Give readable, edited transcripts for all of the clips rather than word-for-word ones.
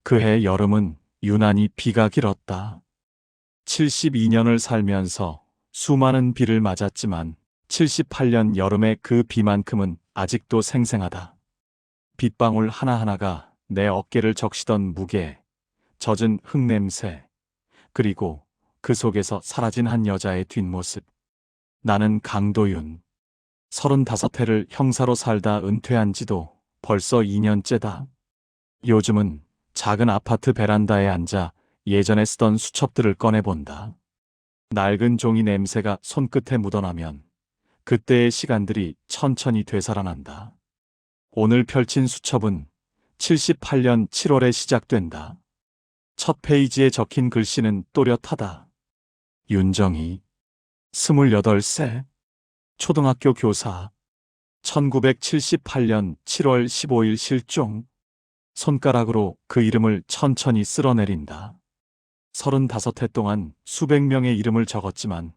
그해 여름은 유난히 비가 길었다. 72년을 살면서 수많은 비를 맞았지만 78년 여름의 그 비만큼은 아직도 생생하다. 빗방울 하나하나가 내 어깨를 적시던 무게, 젖은 흙냄새, 그리고 그 속에서 사라진 한 여자의 뒷모습. 나는 강도윤. 35해를 형사로 살다 은퇴한 지도 벌써 2년째다. 요즘은 작은 아파트 베란다에 앉아 예전에 쓰던 수첩들을 꺼내본다. 낡은 종이 냄새가 손끝에 묻어나면 그때의 시간들이 천천히 되살아난다. 오늘 펼친 수첩은 78년 7월에 시작된다. 첫 페이지에 적힌 글씨는 또렷하다. 윤정희, 28세, 초등학교 교사, 1978년 7월 15일 실종. 손가락으로 그 이름을 천천히 쓸어내린다. 35해 동안 수백 명의 이름을 적었지만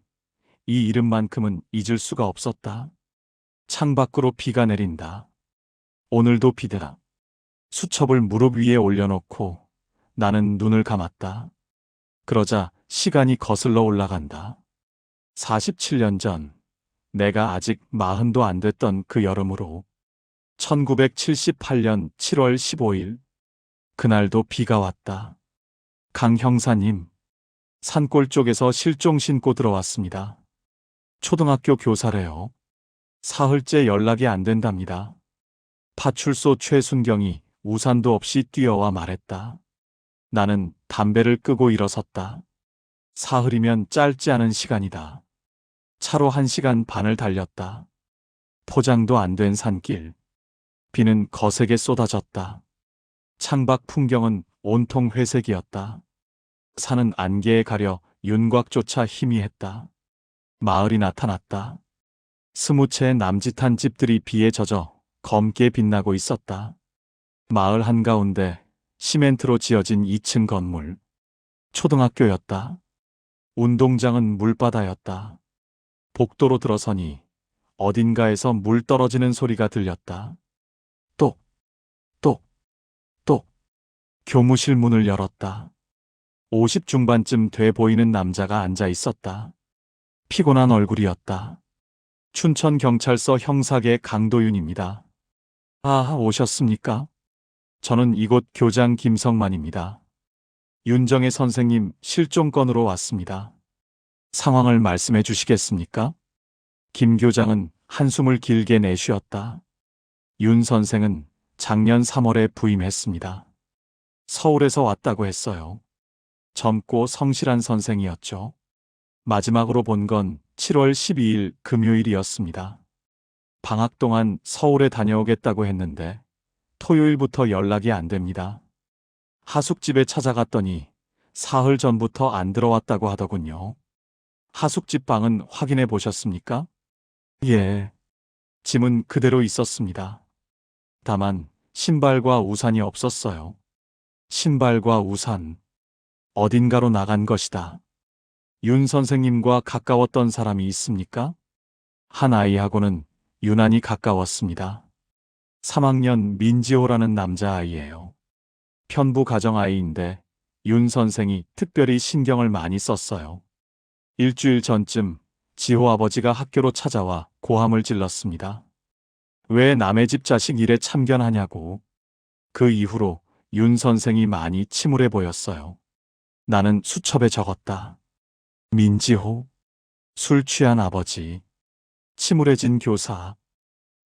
이 이름만큼은 잊을 수가 없었다. 창밖으로 비가 내린다. 오늘도 비다. 수첩을 무릎 위에 올려놓고 나는 눈을 감았다. 그러자 시간이 거슬러 올라간다. 47년 전, 내가 아직 40도 안 됐던 그 여름으로 1978년 7월 15일, 그날도 비가 왔다. 강 형사님, 산골 쪽에서 실종 신고 들어왔습니다. 초등학교 교사래요. 사흘째 연락이 안 된답니다. 파출소 최순경이 우산도 없이 뛰어와 말했다. 나는 담배를 끄고 일어섰다. 사흘이면 짧지 않은 시간이다. 차로 1시간 반을 달렸다. 포장도 안 된 산길. 비는 거세게 쏟아졌다. 창밖 풍경은 온통 회색이었다. 산은 안개에 가려 윤곽조차 희미했다. 마을이 나타났다. 20채의 남짓한 집들이 비에 젖어 검게 빛나고 있었다. 마을 한가운데 시멘트로 지어진 2층 건물. 초등학교였다. 운동장은 물바다였다. 복도로 들어서니 어딘가에서 물 떨어지는 소리가 들렸다. 똑, 똑, 똑. 교무실 문을 열었다. 50 중반쯤 돼 보이는 남자가 앉아 있었다. 피곤한 얼굴이었다. 춘천경찰서 형사계 강도윤입니다. 아, 오셨습니까? 저는 이곳 교장 김성만입니다. 윤정혜 선생님 실종 건으로 왔습니다. 상황을 말씀해 주시겠습니까? 김 교장은 한숨을 길게 내쉬었다. 윤 선생은 작년 3월에 부임했습니다. 서울에서 왔다고 했어요. 젊고 성실한 선생이었죠. 마지막으로 본 건 7월 12일 금요일이었습니다. 방학 동안 서울에 다녀오겠다고 했는데 토요일부터 연락이 안 됩니다. 하숙집에 찾아갔더니 사흘 전부터 안 들어왔다고 하더군요. 하숙집 방은 확인해 보셨습니까? 예. 짐은 그대로 있었습니다. 다만 신발과 우산이 없었어요. 신발과 우산, 어딘가로 나간 것이다. 윤 선생님과 가까웠던 사람이 있습니까? 한 아이하고는 유난히 가까웠습니다. 3학년 민지호라는 남자아이예요. 편부 가정아이인데 윤 선생이 특별히 신경을 많이 썼어요. 일주일 전쯤 지호 아버지가 학교로 찾아와 고함을 질렀습니다. 왜 남의 집 자식 일에 참견하냐고. 그 이후로 윤 선생이 많이 침울해 보였어요. 나는 수첩에 적었다. 민지호, 술 취한 아버지, 침울해진 교사,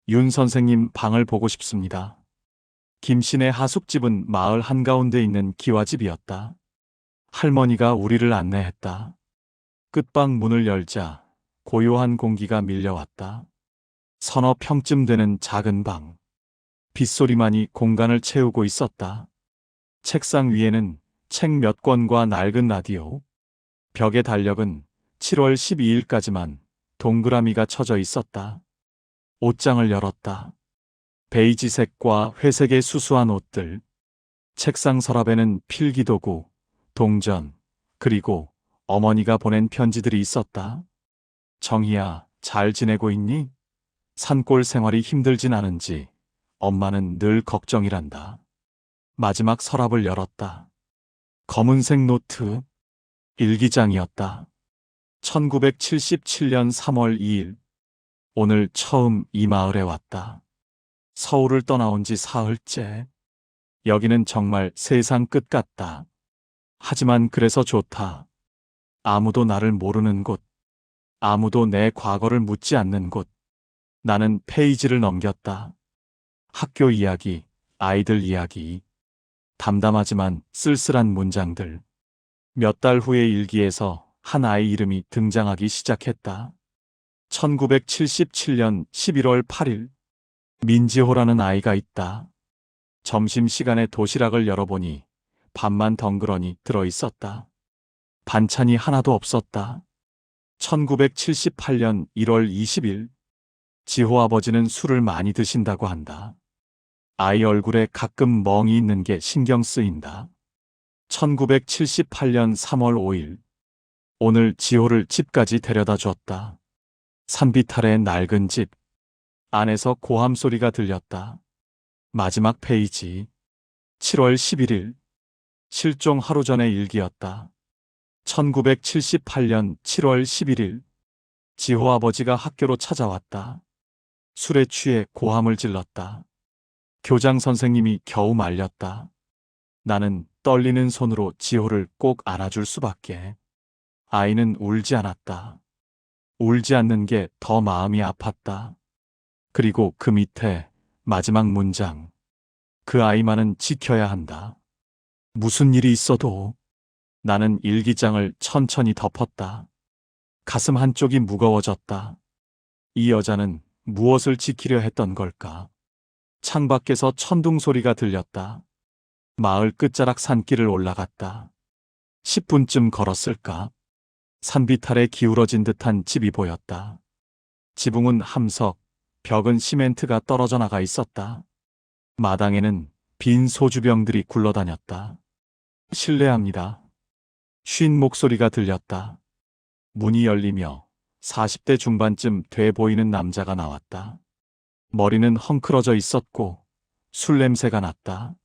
윤 선생님 방을 보고 싶습니다. 김씨네 하숙집은 마을 한가운데 있는 기와집이었다. 할머니가 우리를 안내했다. 끝방 문을 열자 고요한 공기가 밀려왔다. 서너 평쯤 되는 작은 방. 빗소리만이 공간을 채우고 있었다. 책상 위에는 책 몇 권과 낡은 라디오. 벽의 달력은 7월 12일까지만 동그라미가 쳐져 있었다. 옷장을 열었다. 베이지색과 회색의 수수한 옷들. 책상 서랍에는 필기도구, 동전, 그리고 어머니가 보낸 편지들이 있었다. 정희야, 잘 지내고 있니? 산골 생활이 힘들진 않은지 엄마는 늘 걱정이란다. 마지막 서랍을 열었다. 검은색 노트, 일기장이었다. 1977년 3월 2일. 오늘 처음 이 마을에 왔다. 서울을 떠나온 지 사흘째. 여기는 정말 세상 끝 같다. 하지만 그래서 좋다. 아무도 나를 모르는 곳. 아무도 내 과거를 묻지 않는 곳. 나는 페이지를 넘겼다. 학교 이야기, 아이들 이야기. 담담하지만 쓸쓸한 문장들. 몇 달 후의 일기에서 한 아이 이름이 등장하기 시작했다. 1977년 11월 8일. 민지호라는 아이가 있다. 점심시간에 도시락을 열어보니 밥만 덩그러니 들어있었다. 반찬이 하나도 없었다. 1978년 1월 20일. 지호 아버지는 술을 많이 드신다고 한다. 아이 얼굴에 가끔 멍이 있는 게 신경 쓰인다. 1978년 3월 5일. 오늘 지호를 집까지 데려다 줬다. 산비탈의 낡은 집. 안에서 고함 소리가 들렸다. 마지막 페이지. 7월 11일. 실종 하루 전의 일기였다. 1978년 7월 11일. 지호 아버지가 학교로 찾아왔다. 술에 취해 고함을 질렀다. 교장 선생님이 겨우 말렸다. 나는 떨리는 손으로 지호를 꼭 안아줄 수밖에. 아이는 울지 않았다. 울지 않는 게 더 마음이 아팠다. 그리고 그 밑에 마지막 문장. 그 아이만은 지켜야 한다. 무슨 일이 있어도. 나는 일기장을 천천히 덮었다. 가슴 한쪽이 무거워졌다. 이 여자는 무엇을 지키려 했던 걸까? 창밖에서 천둥 소리가 들렸다. 마을 끝자락 산길을 올라갔다. 10분쯤 걸었을까? 산비탈에 기울어진 듯한 집이 보였다. 지붕은 함석, 벽은 시멘트가 떨어져 나가 있었다. 마당에는 빈 소주병들이 굴러다녔다. 실례합니다. 쉰 목소리가 들렸다. 문이 열리며 40대 중반쯤 돼 보이는 남자가 나왔다. 머리는 헝클어져 있었고 술 냄새가 났다.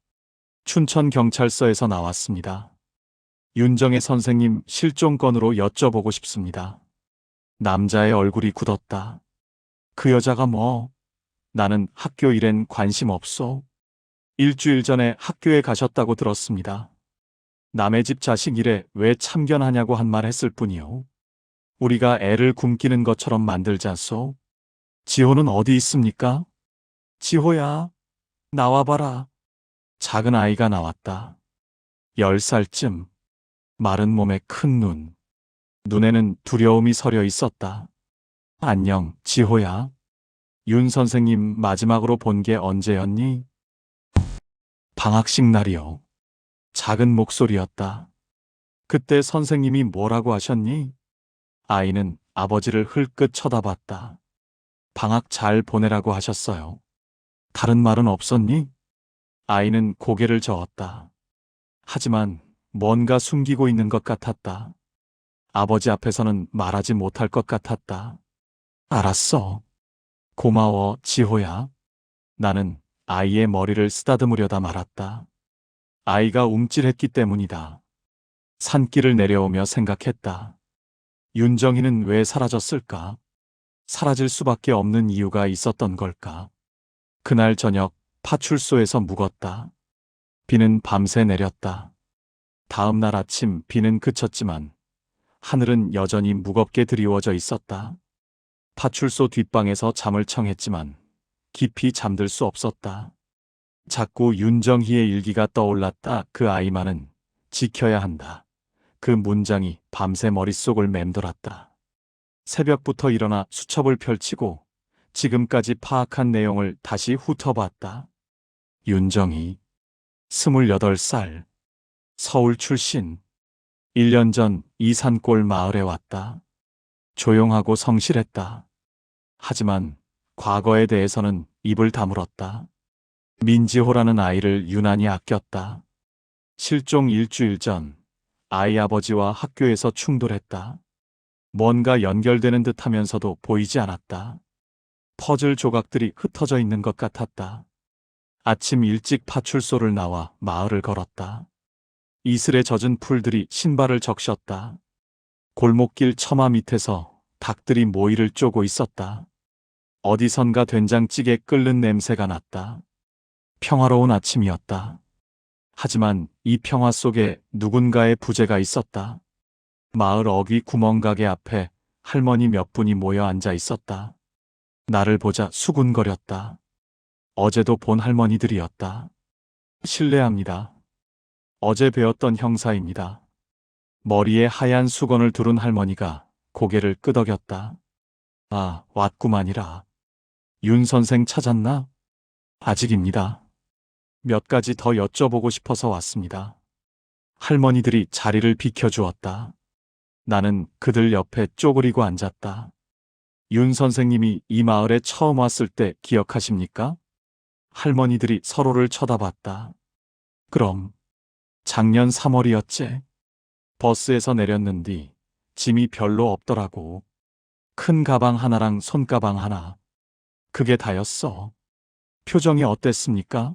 춘천경찰서에서 나왔습니다. 윤정혜 선생님 실종 건으로 여쭤보고 싶습니다. 남자의 얼굴이 굳었다. 그 여자가 뭐? 나는 학교 일엔 관심 없소. 일주일 전에 학교에 가셨다고 들었습니다. 남의 집 자식 일에 왜 참견하냐고 한 말 했을 뿐이요. 우리가 애를 굶기는 것처럼 만들자소. 지호는 어디 있습니까? 지호야, 나와봐라. 작은 아이가 나왔다. 10살쯤. 마른 몸에 큰 눈. 눈에는 두려움이 서려 있었다. 안녕, 지호야. 윤 선생님 마지막으로 본 게 언제였니? 방학식 날이요. 작은 목소리였다. 그때 선생님이 뭐라고 하셨니? 아이는 아버지를 흘끗 쳐다봤다. 방학 잘 보내라고 하셨어요. 다른 말은 없었니? 아이는 고개를 저었다. 하지만 뭔가 숨기고 있는 것 같았다. 아버지 앞에서는 말하지 못할 것 같았다. 알았어. 고마워, 지호야. 나는 아이의 머리를 쓰다듬으려다 말았다. 아이가 움찔했기 때문이다. 산길을 내려오며 생각했다. 윤정희는 왜 사라졌을까? 사라질 수밖에 없는 이유가 있었던 걸까? 그날 저녁 파출소에서 묵었다. 비는 밤새 내렸다. 다음 날 아침 비는 그쳤지만 하늘은 여전히 무겁게 드리워져 있었다. 파출소 뒷방에서 잠을 청했지만 깊이 잠들 수 없었다. 자꾸 윤정희의 일기가 떠올랐다. 그 아이만은 지켜야 한다. 그 문장이 밤새 머릿속을 맴돌았다. 새벽부터 일어나 수첩을 펼치고 지금까지 파악한 내용을 다시 훑어봤다. 윤정희, 28살, 서울 출신. 1년 전 이 산골 마을에 왔다. 조용하고 성실했다. 하지만 과거에 대해서는 입을 다물었다. 민지호라는 아이를 유난히 아꼈다. 실종 일주일 전 아이 아버지와 학교에서 충돌했다. 뭔가 연결되는 듯 하면서도 보이지 않았다. 퍼즐 조각들이 흩어져 있는 것 같았다. 아침 일찍 파출소를 나와 마을을 걸었다. 이슬에 젖은 풀들이 신발을 적셨다. 골목길 처마 밑에서 닭들이 모이를 쪼고 있었다. 어디선가 된장찌개 끓는 냄새가 났다. 평화로운 아침이었다. 하지만 이 평화 속에 누군가의 부재가 있었다. 마을 어귀 구멍가게 앞에 할머니 몇 분이 모여 앉아 있었다. 나를 보자 수군거렸다. 어제도 본 할머니들이었다. 실례합니다. 어제 배웠던 형사입니다. 머리에 하얀 수건을 두른 할머니가 고개를 끄덕였다. 아, 왔구만이라. 윤 선생 찾았나? 아직입니다. 몇 가지 더 여쭤보고 싶어서 왔습니다. 할머니들이 자리를 비켜주었다. 나는 그들 옆에 쪼그리고 앉았다. 윤 선생님이 이 마을에 처음 왔을 때 기억하십니까? 할머니들이 서로를 쳐다봤다. 그럼, 작년 3월이었지. 버스에서 내렸는디 짐이 별로 없더라고. 큰 가방 하나랑 손가방 하나. 그게 다였어. 표정이 어땠습니까?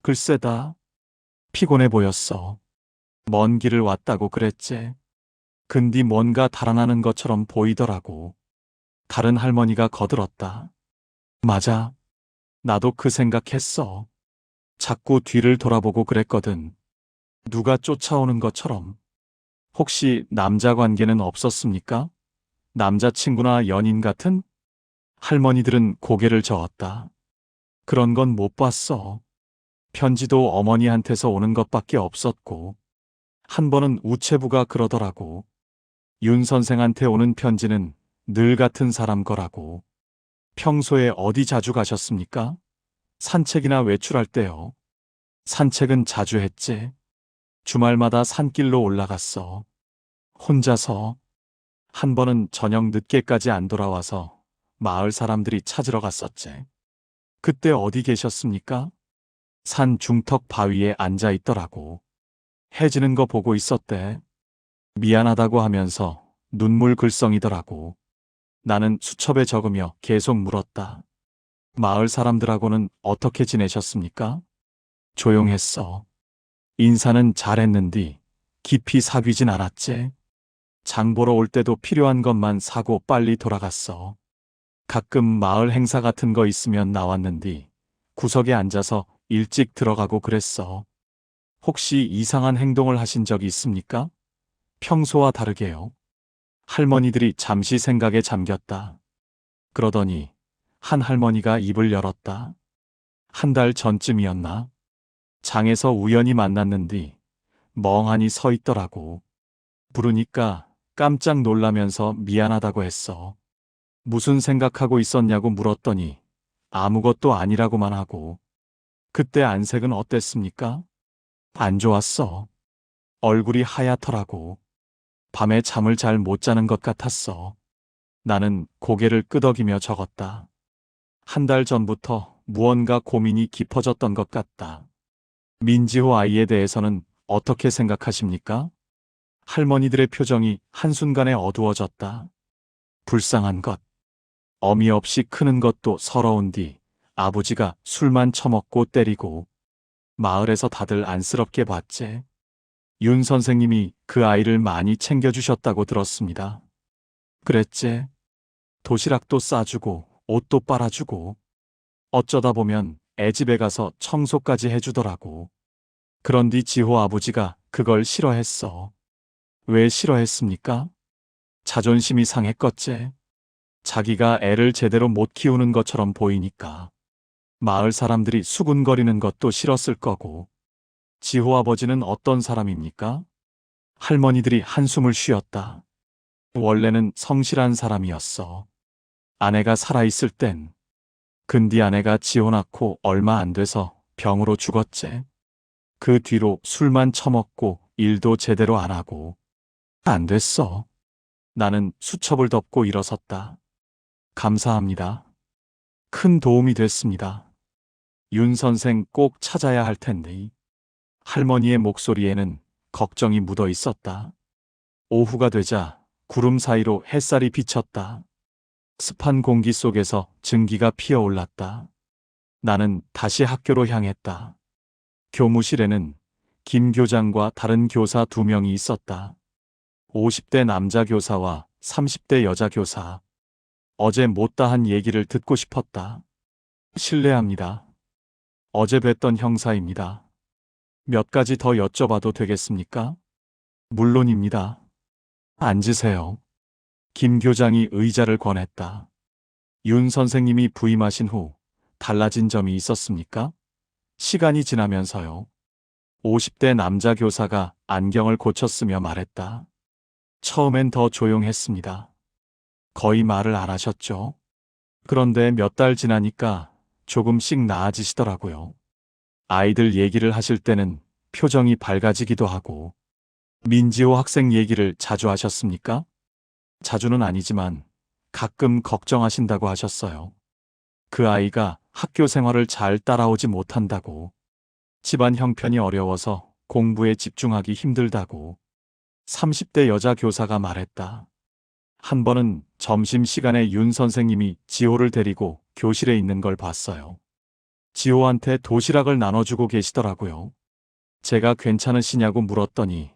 글쎄다. 피곤해 보였어. 먼 길을 왔다고 그랬지. 근디 뭔가 달아나는 것처럼 보이더라고. 다른 할머니가 거들었다. 맞아. 나도 그 생각했어. 자꾸 뒤를 돌아보고 그랬거든. 누가 쫓아오는 것처럼. 혹시 남자 관계는 없었습니까? 남자친구나 연인 같은? 할머니들은 고개를 저었다. 그런 건 못 봤어. 편지도 어머니한테서 오는 것밖에 없었고. 한 번은 우체부가 그러더라고. 윤 선생한테 오는 편지는 늘 같은 사람 거라고. 평소에 어디 자주 가셨습니까? 산책이나 외출할 때요. 산책은 자주 했지. 주말마다 산길로 올라갔어. 혼자서. 한 번은 저녁 늦게까지 안 돌아와서 마을 사람들이 찾으러 갔었지. 그때 어디 계셨습니까? 산 중턱 바위에 앉아 있더라고. 해 지는 거 보고 있었대. 미안하다고 하면서 눈물 글썽이더라고. 나는 수첩에 적으며 계속 물었다. 마을 사람들하고는 어떻게 지내셨습니까? 조용했어. 인사는 잘했는디 깊이 사귀진 않았지. 장 보러 올 때도 필요한 것만 사고 빨리 돌아갔어. 가끔 마을 행사 같은 거 있으면 나왔는디 구석에 앉아서 일찍 들어가고 그랬어. 혹시 이상한 행동을 하신 적이 있습니까? 평소와 다르게요. 할머니들이 잠시 생각에 잠겼다. 그러더니 한 할머니가 입을 열었다. 한 달 전쯤이었나? 장에서 우연히 만났는디 멍하니 서 있더라고. 부르니까 깜짝 놀라면서 미안하다고 했어. 무슨 생각하고 있었냐고 물었더니 아무것도 아니라고만 하고. 그때 안색은 어땠습니까? 안 좋았어. 얼굴이 하얗더라고. 밤에 잠을 잘 못 자는 것 같았어. 나는 고개를 끄덕이며 적었다. 한 달 전부터 무언가 고민이 깊어졌던 것 같다. 민지호 아이에 대해서는 어떻게 생각하십니까? 할머니들의 표정이 한순간에 어두워졌다. 불쌍한 것. 어미 없이 크는 것도 서러운 뒤 아버지가 술만 처먹고 때리고 마을에서 다들 안쓰럽게 봤지. 윤 선생님이 그 아이를 많이 챙겨주셨다고 들었습니다. 그랬지. 도시락도 싸주고 옷도 빨아주고 어쩌다 보면 애 집에 가서 청소까지 해주더라고. 그런 뒤 지호 아버지가 그걸 싫어했어. 왜 싫어했습니까? 자존심이 상했겠지. 자기가 애를 제대로 못 키우는 것처럼 보이니까. 마을 사람들이 수군거리는 것도 싫었을 거고. 지호 아버지는 어떤 사람입니까? 할머니들이 한숨을 쉬었다. 원래는 성실한 사람이었어. 아내가 살아있을 땐. 근디 아내가 지호 낳고 얼마 안 돼서 병으로 죽었지. 그 뒤로 술만 처먹고 일도 제대로 안 하고. 안 됐어. 나는 수첩을 덮고 일어섰다. 감사합니다. 큰 도움이 됐습니다. 윤 선생 꼭 찾아야 할 텐데. 할머니의 목소리에는 걱정이 묻어 있었다. 오후가 되자 구름 사이로 햇살이 비쳤다. 습한 공기 속에서 증기가 피어올랐다. 나는 다시 학교로 향했다. 교무실에는 김 교장과 다른 교사 2명이 있었다. 50대 남자 교사와 30대 여자 교사. 어제 못다한 얘기를 듣고 싶었다. 실례합니다. 어제 뵀던 형사입니다. 몇 가지 더 여쭤봐도 되겠습니까? 물론입니다. 앉으세요. 김 교장이 의자를 권했다. 윤 선생님이 부임하신 후 달라진 점이 있었습니까? 시간이 지나면서요. 50대 남자 교사가 안경을 고쳤으며 말했다. 처음엔 더 조용했습니다. 거의 말을 안 하셨죠? 그런데 몇 달 지나니까 조금씩 나아지시더라고요. 아이들 얘기를 하실 때는 표정이 밝아지기도 하고. 민지호 학생 얘기를 자주 하셨습니까? 자주는 아니지만 가끔 걱정하신다고 하셨어요. 그 아이가 학교 생활을 잘 따라오지 못한다고. 집안 형편이 어려워서 공부에 집중하기 힘들다고. 30대 여자 교사가 말했다. 한 번은 점심시간에 윤 선생님이 지호를 데리고 교실에 있는 걸 봤어요. 지호한테 도시락을 나눠주고 계시더라고요. 제가 괜찮으시냐고 물었더니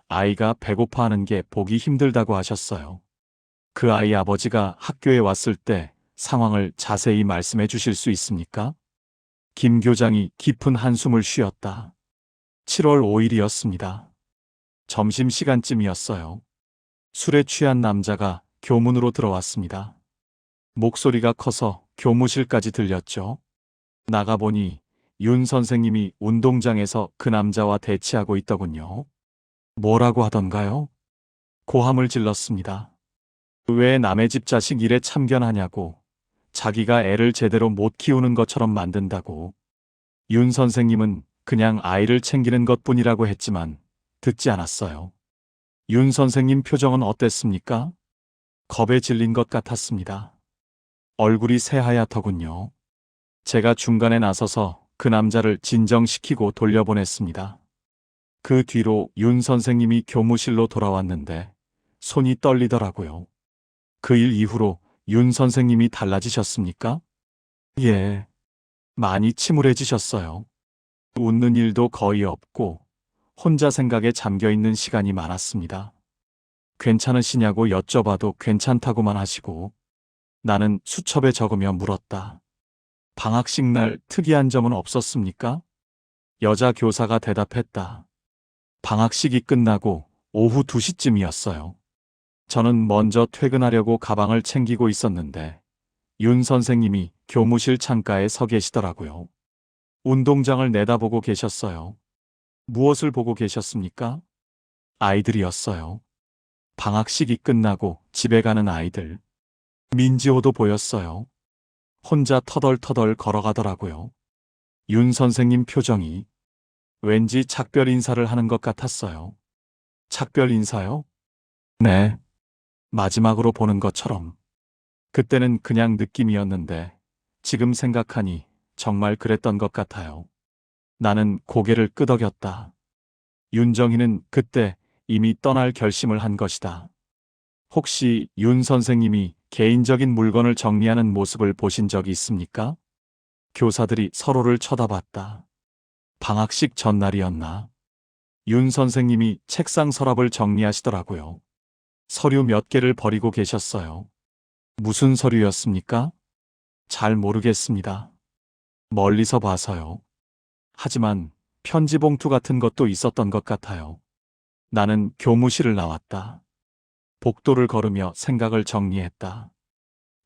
아이가 배고파하는 게 보기 힘들다고 하셨어요. 그 아이 아버지가 학교에 왔을 때 상황을 자세히 말씀해 주실 수 있습니까? 김 교장이 깊은 한숨을 쉬었다. 7월 5일이었습니다. 점심시간쯤이었어요. 술에 취한 남자가 교문으로 들어왔습니다. 목소리가 커서 교무실까지 들렸죠. 나가보니 윤 선생님이 운동장에서 그 남자와 대치하고 있더군요. 뭐라고 하던가요? 고함을 질렀습니다. 왜 남의 집 자식 일에 참견하냐고. 자기가 애를 제대로 못 키우는 것처럼 만든다고. 윤 선생님은 그냥 아이를 챙기는 것뿐이라고 했지만 듣지 않았어요. 윤 선생님 표정은 어땠습니까? 겁에 질린 것 같았습니다. 얼굴이 새하얗더군요. 제가 중간에 나서서 그 남자를 진정시키고 돌려보냈습니다. 그 뒤로 윤 선생님이 교무실로 돌아왔는데 손이 떨리더라고요. 그 일 이후로 윤 선생님이 달라지셨습니까? 예. 많이 침울해지셨어요. 웃는 일도 거의 없고 혼자 생각에 잠겨 있는 시간이 많았습니다. 괜찮으시냐고 여쭤봐도 괜찮다고만 하시고. 나는 수첩에 적으며 물었다. 방학식 날 특이한 점은 없었습니까? 여자 교사가 대답했다. 방학식이 끝나고 오후 2시쯤이었어요. 저는 먼저 퇴근하려고 가방을 챙기고 있었는데 윤 선생님이 교무실 창가에 서 계시더라고요. 운동장을 내다보고 계셨어요. 무엇을 보고 계셨습니까? 아이들이었어요. 방학식이 끝나고 집에 가는 아이들. 민지호도 보였어요. 혼자 터덜터덜 걸어가더라고요. 윤 선생님 표정이 왠지 작별 인사를 하는 것 같았어요. 작별 인사요? 네. 마지막으로 보는 것처럼. 그때는 그냥 느낌이었는데 지금 생각하니 정말 그랬던 것 같아요. 나는 고개를 끄덕였다. 윤정희는 그때 이미 떠날 결심을 한 것이다. 혹시 윤 선생님이 개인적인 물건을 정리하는 모습을 보신 적이 있습니까? 교사들이 서로를 쳐다봤다. 방학식 전날이었나? 윤 선생님이 책상 서랍을 정리하시더라고요. 서류 몇 개를 버리고 계셨어요. 무슨 서류였습니까? 잘 모르겠습니다. 멀리서 봐서요. 하지만 편지 봉투 같은 것도 있었던 것 같아요. 나는 교무실을 나왔다. 복도를 걸으며 생각을 정리했다.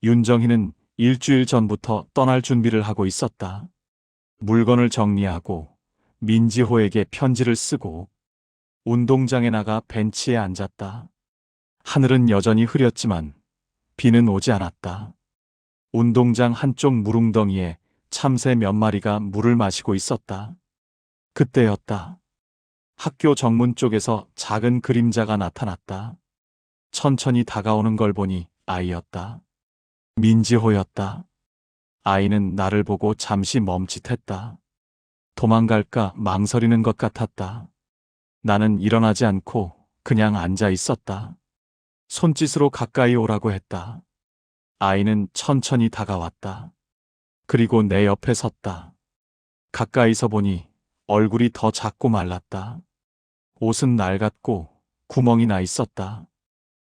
윤정희는 일주일 전부터 떠날 준비를 하고 있었다. 물건을 정리하고 민지호에게 편지를 쓰고 운동장에 나가 벤치에 앉았다. 하늘은 여전히 흐렸지만 비는 오지 않았다. 운동장 한쪽 물웅덩이에 참새 몇 마리가 물을 마시고 있었다. 그때였다. 학교 정문 쪽에서 작은 그림자가 나타났다. 천천히 다가오는 걸 보니 아이였다. 민지호였다. 아이는 나를 보고 잠시 멈칫했다. 도망갈까 망설이는 것 같았다. 나는 일어나지 않고 그냥 앉아 있었다. 손짓으로 가까이 오라고 했다. 아이는 천천히 다가왔다. 그리고 내 옆에 섰다. 가까이서 보니 얼굴이 더 작고 말랐다. 옷은 낡았고 구멍이 나 있었다.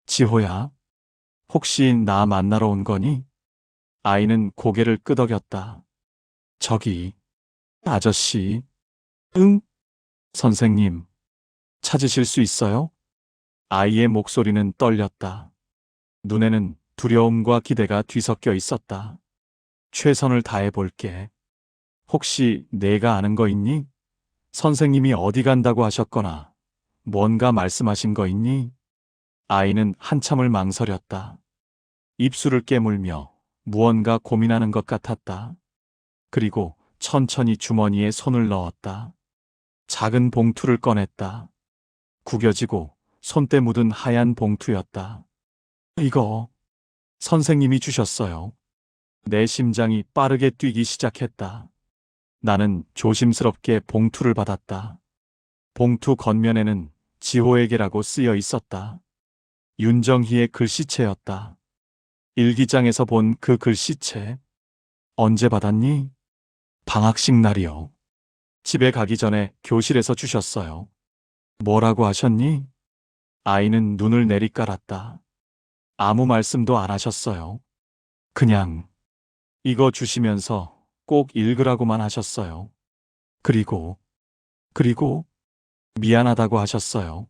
지호야, 혹시 나 만나러 온 거니? 아이는 고개를 끄덕였다. 저기, 아저씨. 응? 선생님, 찾으실 수 있어요? 아이의 목소리는 떨렸다. 눈에는 두려움과 기대가 뒤섞여 있었다. 최선을 다해 볼게. 혹시 내가 아는 거 있니? 선생님이 어디 간다고 하셨거나 뭔가 말씀하신 거 있니? 아이는 한참을 망설였다. 입술을 깨물며 무언가 고민하는 것 같았다. 그리고 천천히 주머니에 손을 넣었다. 작은 봉투를 꺼냈다. 구겨지고 손때 묻은 하얀 봉투였다. 이거 선생님이 주셨어요. 내 심장이 빠르게 뛰기 시작했다. 나는 조심스럽게 봉투를 받았다. 봉투 겉면에는 지호에게라고 쓰여 있었다. 윤정희의 글씨체였다. 일기장에서 본 그 글씨체. 언제 받았니? 방학식 날이요. 집에 가기 전에 교실에서 주셨어요. 뭐라고 하셨니? 아이는 눈을 내리깔았다. 아무 말씀도 안 하셨어요. 그냥 이거 주시면서 꼭 읽으라고만 하셨어요. 그리고 미안하다고 하셨어요.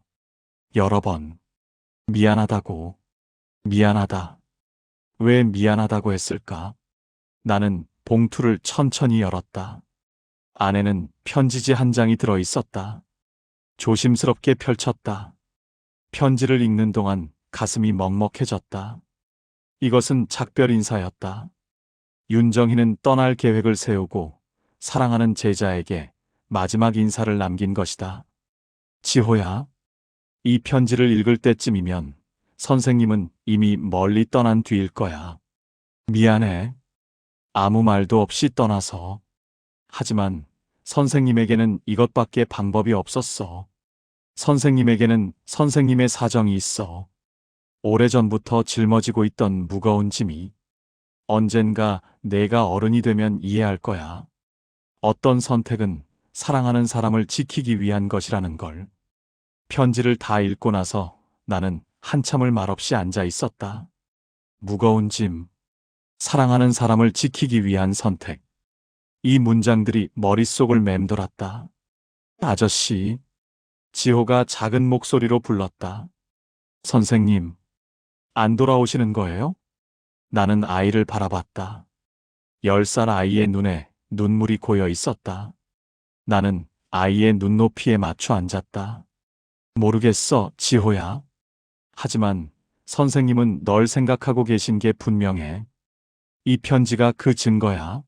여러 번. 미안하다고. 미안하다. 왜 미안하다고 했을까? 나는 봉투를 천천히 열었다. 안에는 편지지 한 장이 들어 있었다. 조심스럽게 펼쳤다. 편지를 읽는 동안 가슴이 먹먹해졌다. 이것은 작별 인사였다. 윤정희는 떠날 계획을 세우고 사랑하는 제자에게 마지막 인사를 남긴 것이다. 지호야, 이 편지를 읽을 때쯤이면 선생님은 이미 멀리 떠난 뒤일 거야. 미안해. 아무 말도 없이 떠나서. 하지만 선생님에게는 이것밖에 방법이 없었어. 선생님에게는 선생님의 사정이 있어. 오래전부터 짊어지고 있던 무거운 짐이. 언젠가 내가 어른이 되면 이해할 거야. 어떤 선택은 사랑하는 사람을 지키기 위한 것이라는 걸. 편지를 다 읽고 나서 나는 한참을 말없이 앉아 있었다. 무거운 짐, 사랑하는 사람을 지키기 위한 선택. 이 문장들이 머릿속을 맴돌았다. 아저씨, 지호가 작은 목소리로 불렀다. 선생님, 안 돌아오시는 거예요? 나는 아이를 바라봤다. 10살 아이의 눈에 눈물이 고여 있었다. 나는 아이의 눈높이에 맞춰 앉았다. 모르겠어, 지호야. 하지만 선생님은 널 생각하고 계신 게 분명해. 이 편지가 그 증거야.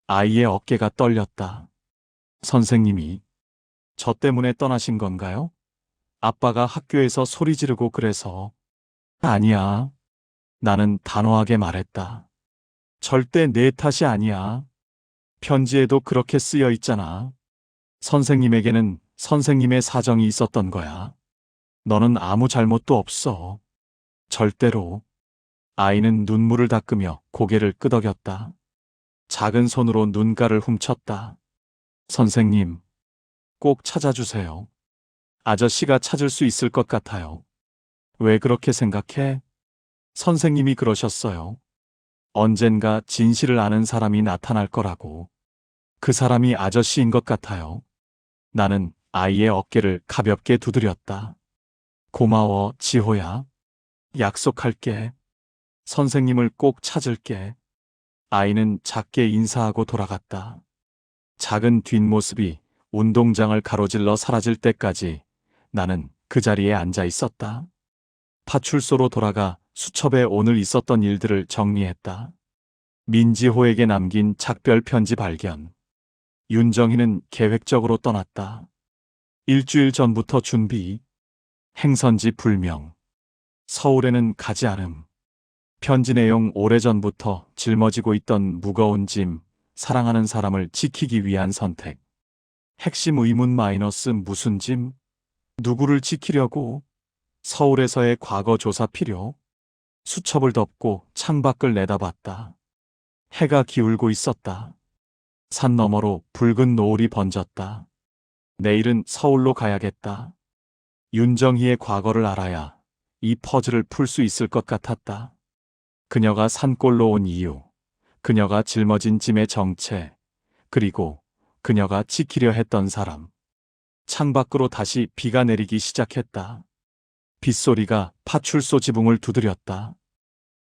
아이의 어깨가 떨렸다. 선생님이 저 때문에 떠나신 건가요? 아빠가 학교에서 소리 지르고 그래서. 아니야. 나는 단호하게 말했다. 절대 내 탓이 아니야. 편지에도 그렇게 쓰여 있잖아. 선생님에게는 선생님의 사정이 있었던 거야. 너는 아무 잘못도 없어. 절대로. 아이는 눈물을 닦으며 고개를 끄덕였다. 작은 손으로 눈가를 훔쳤다. 선생님, 꼭 찾아주세요. 아저씨가 찾을 수 있을 것 같아요. 왜 그렇게 생각해? 선생님이 그러셨어요. 언젠가 진실을 아는 사람이 나타날 거라고. 그 사람이 아저씨인 것 같아요. 나는 아이의 어깨를 가볍게 두드렸다. 고마워, 지호야. 약속할게. 선생님을 꼭 찾을게. 아이는 작게 인사하고 돌아갔다. 작은 뒷모습이 운동장을 가로질러 사라질 때까지 나는 그 자리에 앉아 있었다. 파출소로 돌아가 수첩에 오늘 있었던 일들을 정리했다. 민지호에게 남긴 작별 편지 발견. 윤정희는 계획적으로 떠났다. 일주일 전부터 준비. 행선지 불명. 서울에는 가지 않음. 편지 내용 오래전부터 짊어지고 있던 무거운 짐, 사랑하는 사람을 지키기 위한 선택. 핵심 의문 마이너스 무슨 짐? 누구를 지키려고? 서울에서의 과거 조사 필요? 수첩을 덮고 창밖을 내다봤다. 해가 기울고 있었다. 산 너머로 붉은 노을이 번졌다. 내일은 서울로 가야겠다. 윤정희의 과거를 알아야 이 퍼즐을 풀 수 있을 것 같았다. 그녀가 산골로 온 이유, 그녀가 짊어진 짐의 정체, 그리고 그녀가 지키려 했던 사람. 창밖으로 다시 비가 내리기 시작했다. 빗소리가 파출소 지붕을 두드렸다.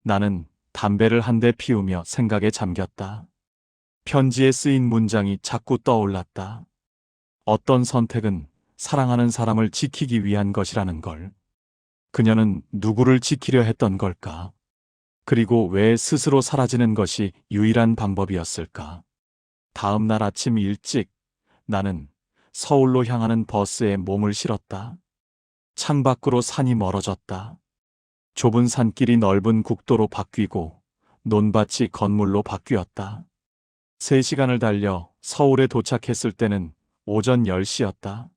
나는 담배를 한 대 피우며 생각에 잠겼다. 편지에 쓰인 문장이 자꾸 떠올랐다. 어떤 선택은 사랑하는 사람을 지키기 위한 것이라는 걸. 그녀는 누구를 지키려 했던 걸까? 그리고 왜 스스로 사라지는 것이 유일한 방법이었을까? 다음 날 아침 일찍 나는 서울로 향하는 버스에 몸을 실었다. 창밖으로 산이 멀어졌다. 좁은 산길이 넓은 국도로 바뀌고 논밭이 건물로 바뀌었다. 3시간을 달려 서울에 도착했을 때는 오전 10시였다.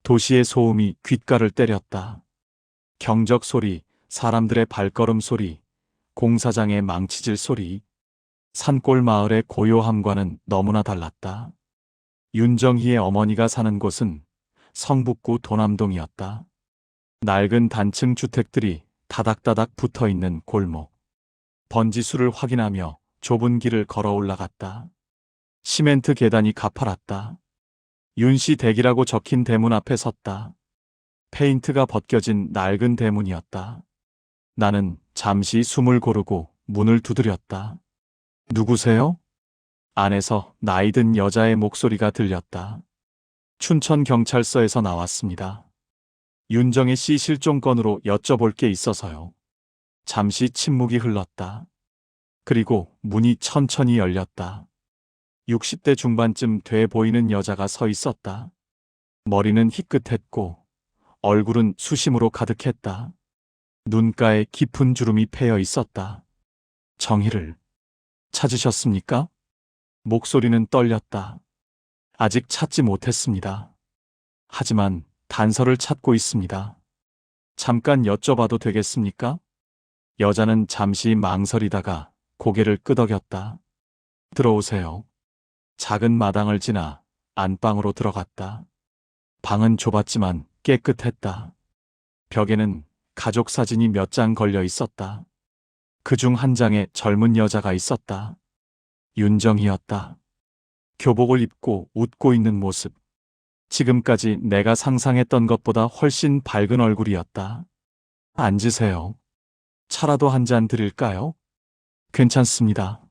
도시의 소음이 귓가를 때렸다. 경적 소리, 사람들의 발걸음 소리, 공사장의 망치질 소리. 산골 마을의 고요함과는 너무나 달랐다. 윤정희의 어머니가 사는 곳은 성북구 도남동이었다. 낡은 단층 주택들이 다닥다닥 붙어 있는 골목. 번지수를 확인하며 좁은 길을 걸어 올라갔다. 시멘트 계단이 가파랐다. 윤씨 댁이라고 적힌 대문 앞에 섰다. 페인트가 벗겨진 낡은 대문이었다. 나는 잠시 숨을 고르고 문을 두드렸다. 누구세요? 안에서 나이든 여자의 목소리가 들렸다. 춘천경찰서에서 나왔습니다. 윤정희 씨 실종 건으로 여쭤볼 게 있어서요. 잠시 침묵이 흘렀다. 그리고 문이 천천히 열렸다. 60대 중반쯤 돼 보이는 여자가 서 있었다. 머리는 희끗했고 얼굴은 수심으로 가득했다. 눈가에 깊은 주름이 패여 있었다. 정희를 찾으셨습니까? 목소리는 떨렸다. 아직 찾지 못했습니다. 하지만 단서를 찾고 있습니다. 잠깐 여쭤봐도 되겠습니까? 여자는 잠시 망설이다가 고개를 끄덕였다. 들어오세요. 작은 마당을 지나 안방으로 들어갔다. 방은 좁았지만 깨끗했다. 벽에는 가족 사진이 몇 장 걸려 있었다. 그중 한 장에 젊은 여자가 있었다. 윤정희였다. 교복을 입고 웃고 있는 모습. 지금까지 내가 상상했던 것보다 훨씬 밝은 얼굴이었다. 앉으세요. 차라도 한 잔 드릴까요? 괜찮습니다.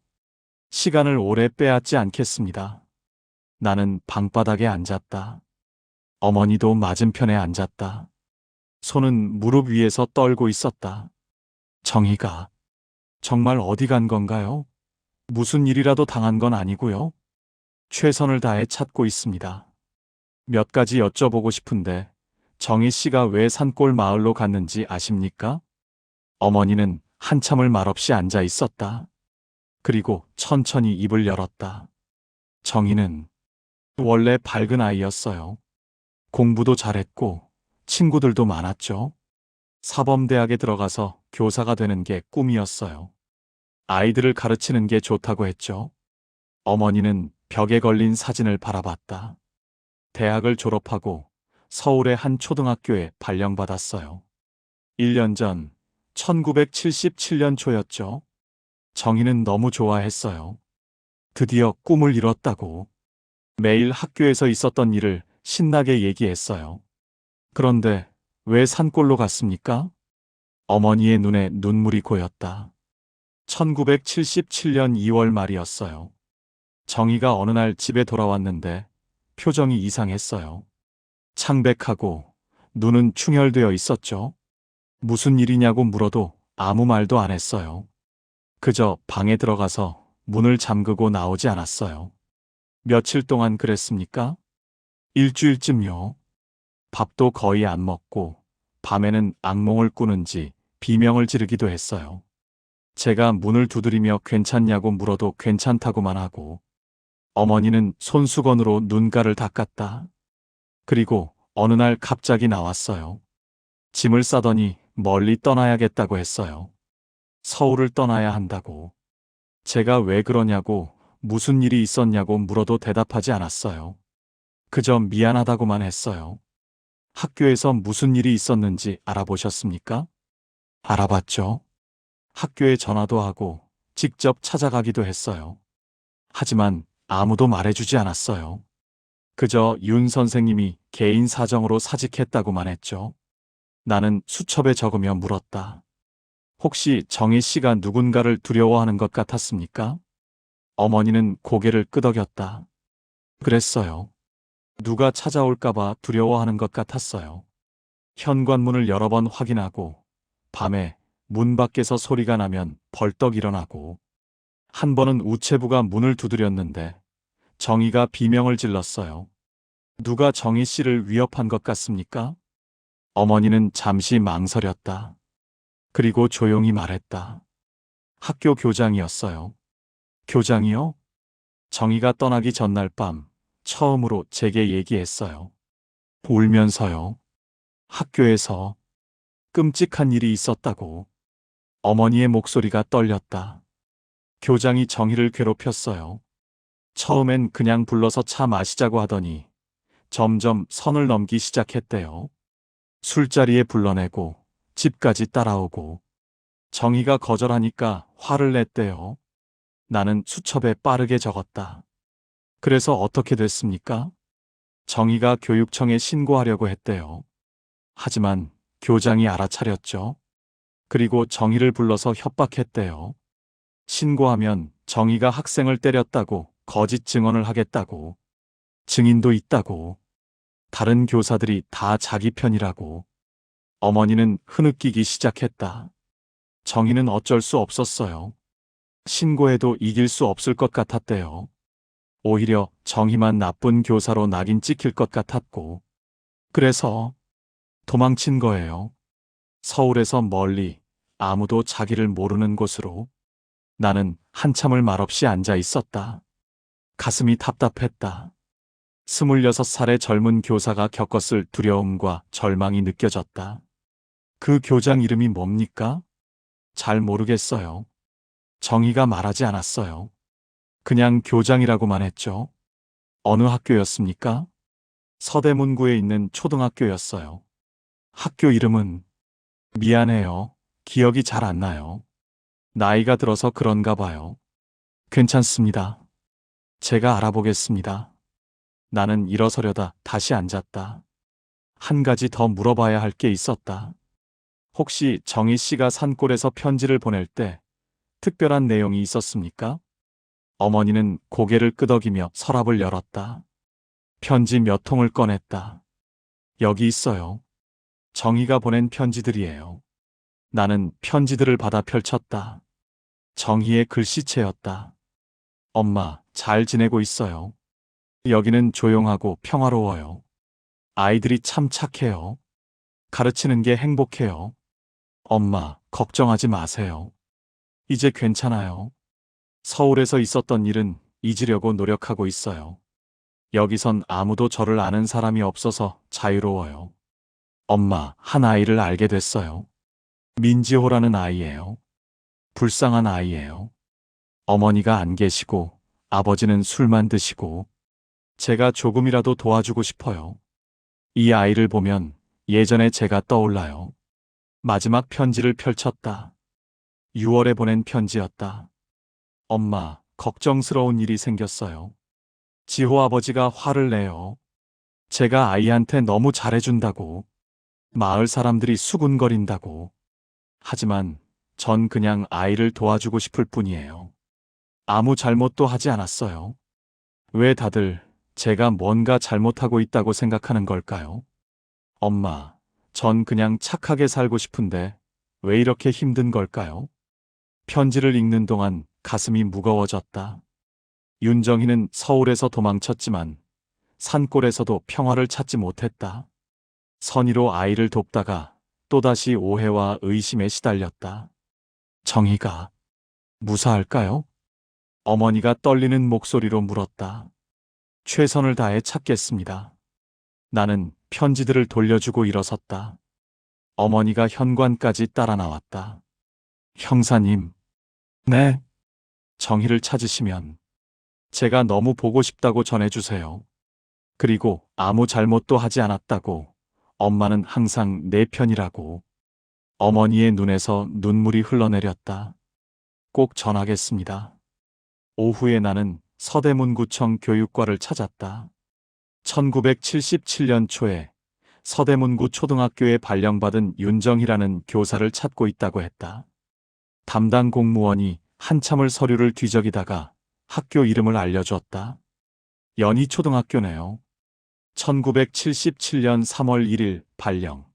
시간을 오래 빼앗지 않겠습니다. 나는 방바닥에 앉았다. 어머니도 맞은편에 앉았다. 손은 무릎 위에서 떨고 있었다. 정희가 정말 어디 간 건가요? 무슨 일이라도 당한 건 아니고요. 최선을 다해 찾고 있습니다. 몇 가지 여쭤보고 싶은데 정희 씨가 왜 산골 마을로 갔는지 아십니까? 어머니는 한참을 말없이 앉아 있었다. 그리고 천천히 입을 열었다. 정희는 원래 밝은 아이였어요. 공부도 잘했고 친구들도 많았죠. 사범대학에 들어가서 교사가 되는 게 꿈이었어요. 아이들을 가르치는 게 좋다고 했죠. 어머니는 벽에 걸린 사진을 바라봤다. 대학을 졸업하고 서울의 한 초등학교에 발령받았어요. 1년 전 1977년 초였죠. 정희는 너무 좋아했어요. 드디어 꿈을 이뤘다고. 매일 학교에서 있었던 일을 신나게 얘기했어요. 그런데 왜 산골로 갔습니까? 어머니의 눈에 눈물이 고였다. 1977년 2월 말이었어요. 정희가 어느 날 집에 돌아왔는데 표정이 이상했어요. 창백하고 눈은 충혈되어 있었죠. 무슨 일이냐고 물어도 아무 말도 안 했어요. 그저 방에 들어가서 문을 잠그고 나오지 않았어요. 며칠 동안 그랬습니까? 일주일쯤요. 밥도 거의 안 먹고 밤에는 악몽을 꾸는지 비명을 지르기도 했어요. 제가 문을 두드리며 괜찮냐고 물어도 괜찮다고만 하고 어머니는 손수건으로 눈가를 닦았다. 그리고 어느 날 갑자기 나왔어요. 짐을 싸더니 멀리 떠나야겠다고 했어요. 서울을 떠나야 한다고. 제가 왜 그러냐고, 무슨 일이 있었냐고 물어도 대답하지 않았어요. 그저 미안하다고만 했어요. 학교에서 무슨 일이 있었는지 알아보셨습니까? 알아봤죠. 학교에 전화도 하고 직접 찾아가기도 했어요. 하지만 아무도 말해주지 않았어요. 그저 윤 선생님이 개인 사정으로 사직했다고만 했죠. 나는 수첩에 적으며 물었다. 혹시 정희 씨가 누군가를 두려워하는 것 같았습니까? 어머니는 고개를 끄덕였다. 그랬어요. 누가 찾아올까봐 두려워하는 것 같았어요. 현관문을 여러 번 확인하고, 밤에 문 밖에서 소리가 나면 벌떡 일어나고, 한 번은 우체부가 문을 두드렸는데 정희가 비명을 질렀어요. 누가 정희 씨를 위협한 것 같습니까? 어머니는 잠시 망설였다. 그리고 조용히 말했다. 학교 교장이었어요. 교장이요? 정희가 떠나기 전날 밤 처음으로 제게 얘기했어요. 울면서요. 학교에서 끔찍한 일이 있었다고. 어머니의 목소리가 떨렸다. 교장이 정희를 괴롭혔어요. 처음엔 그냥 불러서 차 마시자고 하더니 점점 선을 넘기 시작했대요. 술자리에 불러내고 집까지 따라오고 정희가 거절하니까 화를 냈대요. 나는 수첩에 빠르게 적었다. 그래서 어떻게 됐습니까? 정희가 교육청에 신고하려고 했대요. 하지만 교장이 알아차렸죠. 그리고 정희를 불러서 협박했대요. 신고하면 정희가 학생을 때렸다고 거짓 증언을 하겠다고. 증인도 있다고. 다른 교사들이 다 자기 편이라고. 어머니는 흐느끼기 시작했다. 정희는 어쩔 수 없었어요. 신고해도 이길 수 없을 것 같았대요. 오히려 정희만 나쁜 교사로 낙인 찍힐 것 같았고. 그래서 도망친 거예요. 서울에서 멀리 아무도 자기를 모르는 곳으로. 나는 한참을 말없이 앉아 있었다. 가슴이 답답했다. 26살의 젊은 교사가 겪었을 두려움과 절망이 느껴졌다. 그 교장 이름이 뭡니까? 잘 모르겠어요. 정희가 말하지 않았어요. 그냥 교장이라고만 했죠. 어느 학교였습니까? 서대문구에 있는 초등학교였어요. 학교 이름은 미안해요. 기억이 잘 안 나요. 나이가 들어서 그런가 봐요. 괜찮습니다. 제가 알아보겠습니다. 나는 일어서려다 다시 앉았다. 한 가지 더 물어봐야 할 게 있었다. 혹시 정희 씨가 산골에서 편지를 보낼 때 특별한 내용이 있었습니까? 어머니는 고개를 끄덕이며 서랍을 열었다. 편지 몇 통을 꺼냈다. 여기 있어요. 정희가 보낸 편지들이에요. 나는 편지들을 받아 펼쳤다. 정희의 글씨체였다. 엄마, 잘 지내고 있어요. 여기는 조용하고 평화로워요. 아이들이 참 착해요. 가르치는 게 행복해요. 엄마, 걱정하지 마세요. 이제 괜찮아요. 서울에서 있었던 일은 잊으려고 노력하고 있어요. 여기선 아무도 저를 아는 사람이 없어서 자유로워요. 엄마, 한 아이를 알게 됐어요. 민지호라는 아이예요. 불쌍한 아이예요. 어머니가 안 계시고 아버지는 술만 드시고 제가 조금이라도 도와주고 싶어요. 이 아이를 보면 예전에 제가 떠올라요. 마지막 편지를 펼쳤다. 6월에 보낸 편지였다. 엄마, 걱정스러운 일이 생겼어요. 지호 아버지가 화를 내요. 제가 아이한테 너무 잘해준다고. 마을 사람들이 수군거린다고. 하지만 전 그냥 아이를 도와주고 싶을 뿐이에요. 아무 잘못도 하지 않았어요. 왜 다들 제가 뭔가 잘못하고 있다고 생각하는 걸까요? 엄마, 전 그냥 착하게 살고 싶은데 왜 이렇게 힘든 걸까요? 편지를 읽는 동안 가슴이 무거워졌다. 윤정희는 서울에서 도망쳤지만 산골에서도 평화를 찾지 못했다. 선의로 아이를 돕다가 또다시 오해와 의심에 시달렸다. 정희가 무사할까요? 어머니가 떨리는 목소리로 물었다. 최선을 다해 찾겠습니다. 나는 편지들을 돌려주고 일어섰다. 어머니가 현관까지 따라 나왔다. 형사님. 네. 정희를 찾으시면 제가 너무 보고 싶다고 전해주세요. 그리고 아무 잘못도 하지 않았다고, 엄마는 항상 내 편이라고. 어머니의 눈에서 눈물이 흘러내렸다. 꼭 전하겠습니다. 오후에 나는 서대문구청 교육과를 찾았다. 1977년 초에 서대문구 초등학교에 발령받은 윤정희라는 교사를 찾고 있다고 했다. 담당 공무원이 한참을 서류를 뒤적이다가 학교 이름을 알려주었다. 연희초등학교네요. 1977년 3월 1일 발령.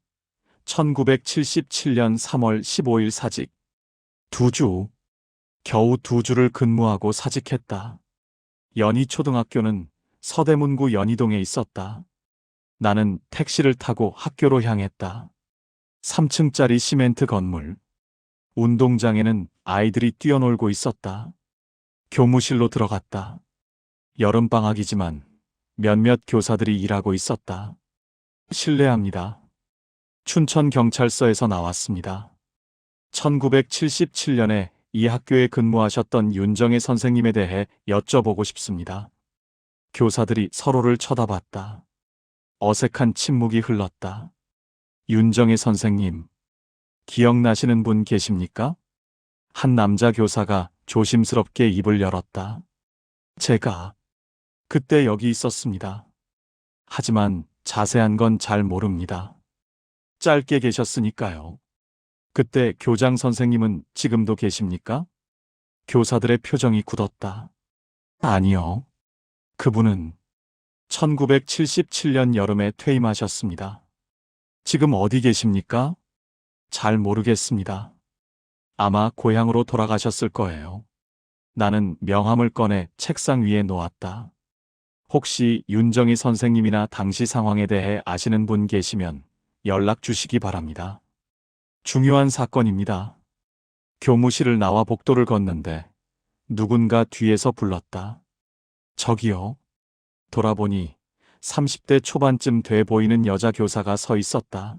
1977년 3월 15일 사직. 2주. 겨우 2주를 근무하고 사직했다. 연희초등학교는 서대문구 연희동에 있었다. 나는 택시를 타고 학교로 향했다. 3층짜리 시멘트 건물. 운동장에는 아이들이 뛰어놀고 있었다. 교무실로 들어갔다. 여름방학이지만 몇몇 교사들이 일하고 있었다. 실례합니다. 춘천경찰서에서 나왔습니다. 1977년에 이 학교에 근무하셨던 윤정혜 선생님에 대해 여쭤보고 싶습니다. 교사들이 서로를 쳐다봤다. 어색한 침묵이 흘렀다. 윤정혜 선생님, 기억나시는 분 계십니까? 한 남자 교사가 조심스럽게 입을 열었다. 제가 그때 여기 있었습니다. 하지만 자세한 건 잘 모릅니다. 짧게 계셨으니까요. 그때 교장 선생님은 지금도 계십니까? 교사들의 표정이 굳었다. 아니요. 그분은 1977년 여름에 퇴임하셨습니다. 지금 어디 계십니까? 잘 모르겠습니다. 아마 고향으로 돌아가셨을 거예요. 나는 명함을 꺼내 책상 위에 놓았다. 혹시 윤정희 선생님이나 당시 상황에 대해 아시는 분 계시면 연락 주시기 바랍니다. 중요한 사건입니다. 교무실을 나와 복도를 걷는데 누군가 뒤에서 불렀다. 저기요. 돌아보니 30대 초반쯤 돼 보이는 여자 교사가 서 있었다.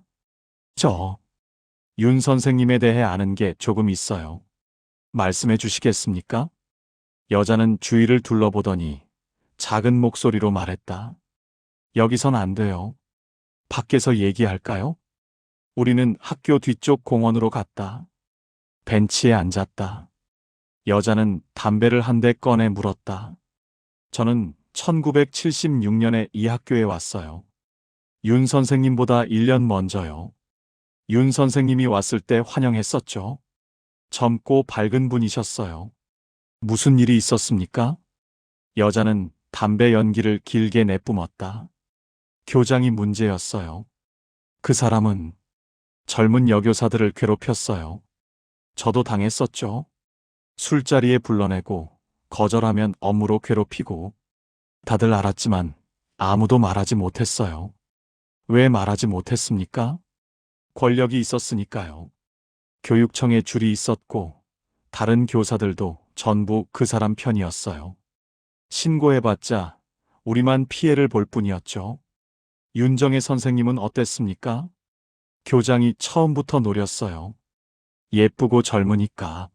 윤 선생님에 대해 아는 게 조금 있어요. 말씀해 주시겠습니까? 여자는 주위를 둘러보더니 작은 목소리로 말했다. 여기선 안 돼요. 밖에서 얘기할까요? 우리는 학교 뒤쪽 공원으로 갔다. 벤치에 앉았다. 여자는 담배를 한 대 꺼내 물었다. 저는 1976년에 이 학교에 왔어요. 윤 선생님보다 1년 먼저요. 윤 선생님이 왔을 때 환영했었죠. 젊고 밝은 분이셨어요. 무슨 일이 있었습니까? 여자는 담배 연기를 길게 내뿜었다. 교장이 문제였어요. 그 사람은 젊은 여교사들을 괴롭혔어요. 저도 당했었죠. 술자리에 불러내고 거절하면 업무로 괴롭히고. 다들 알았지만 아무도 말하지 못했어요. 왜 말하지 못했습니까? 권력이 있었으니까요. 교육청에 줄이 있었고 다른 교사들도 전부 그 사람 편이었어요. 신고해봤자 우리만 피해를 볼 뿐이었죠. 윤정혜 선생님은 어땠습니까? 교장이 처음부터 노렸어요. 예쁘고 젊으니까.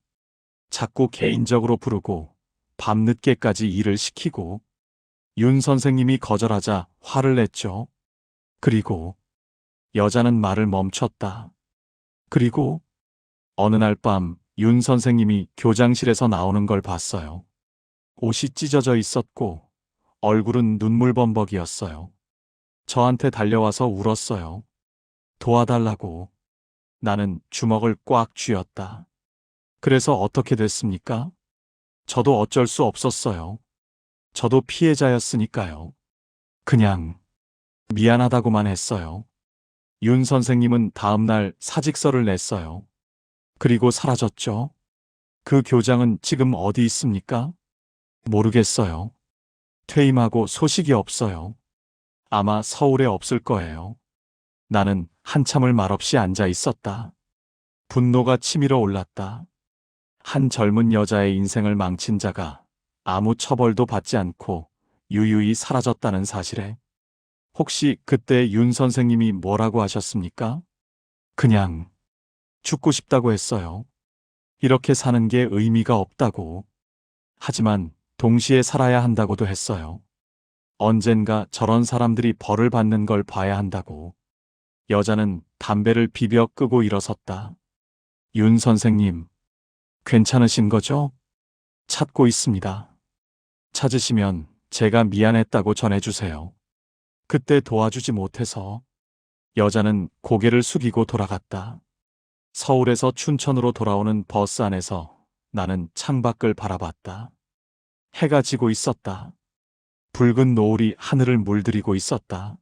자꾸 개인적으로 부르고 밤늦게까지 일을 시키고. 윤 선생님이 거절하자 화를 냈죠. 그리고 여자는 말을 멈췄다. 그리고 어느 날 밤 윤 선생님이 교장실에서 나오는 걸 봤어요. 옷이 찢어져 있었고 얼굴은 눈물범벅이었어요. 저한테 달려와서 울었어요. 도와달라고. 나는 주먹을 꽉 쥐었다. 그래서 어떻게 됐습니까? 저도 어쩔 수 없었어요. 저도 피해자였으니까요. 그냥 미안하다고만 했어요. 윤 선생님은 다음 날 사직서를 냈어요. 그리고 사라졌죠. 그 교장은 지금 어디 있습니까? 모르겠어요. 퇴임하고 소식이 없어요. 아마 서울에 없을 거예요. 나는 한참을 말없이 앉아 있었다. 분노가 치밀어 올랐다. 한 젊은 여자의 인생을 망친 자가 아무 처벌도 받지 않고 유유히 사라졌다는 사실에. 혹시 그때 윤 선생님이 뭐라고 하셨습니까? 그냥 죽고 싶다고 했어요. 이렇게 사는 게 의미가 없다고. 하지만 동시에 살아야 한다고도 했어요. 언젠가 저런 사람들이 벌을 받는 걸 봐야 한다고. 여자는 담배를 비벼 끄고 일어섰다. 윤 선생님, 괜찮으신 거죠? 찾고 있습니다. 찾으시면 제가 미안했다고 전해주세요. 그때 도와주지 못해서. 여자는 고개를 숙이고 돌아갔다. 서울에서 춘천으로 돌아오는 버스 안에서 나는 창밖을 바라봤다. 해가 지고 있었다. 붉은 노을이 하늘을 물들이고 있었다.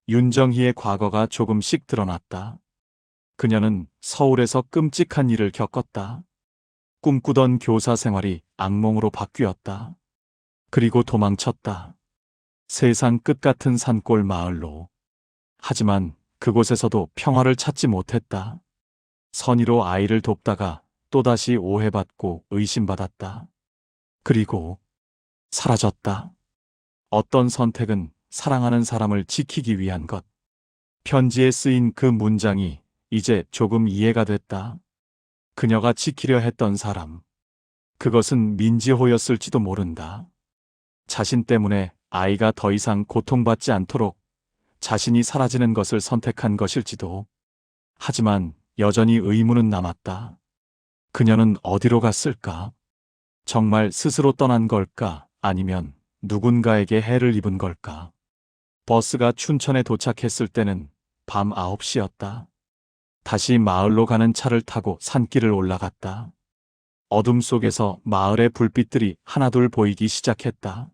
윤정희의 과거가 조금씩 드러났다. 그녀는 서울에서 끔찍한 일을 겪었다. 꿈꾸던 교사 생활이 악몽으로 바뀌었다. 그리고 도망쳤다. 세상 끝 같은 산골 마을로. 하지만 그곳에서도 평화를 찾지 못했다. 선의로 아이를 돕다가 또다시 오해받고 의심받았다. 그리고 사라졌다. 어떤 선택은 사랑하는 사람을 지키기 위한 것. 편지에 쓰인 그 문장이 이제 조금 이해가 됐다. 그녀가 지키려 했던 사람. 그것은 민지호였을지도 모른다. 자신 때문에 아이가 더 이상 고통받지 않도록 자신이 사라지는 것을 선택한 것일지도. 하지만 여전히 의문은 남았다. 그녀는 어디로 갔을까? 정말 스스로 떠난 걸까? 아니면 누군가에게 해를 입은 걸까? 버스가 춘천에 도착했을 때는 밤 9시였다. 다시 마을로 가는 차를 타고 산길을 올라갔다. 어둠 속에서 마을의 불빛들이 하나둘 보이기 시작했다.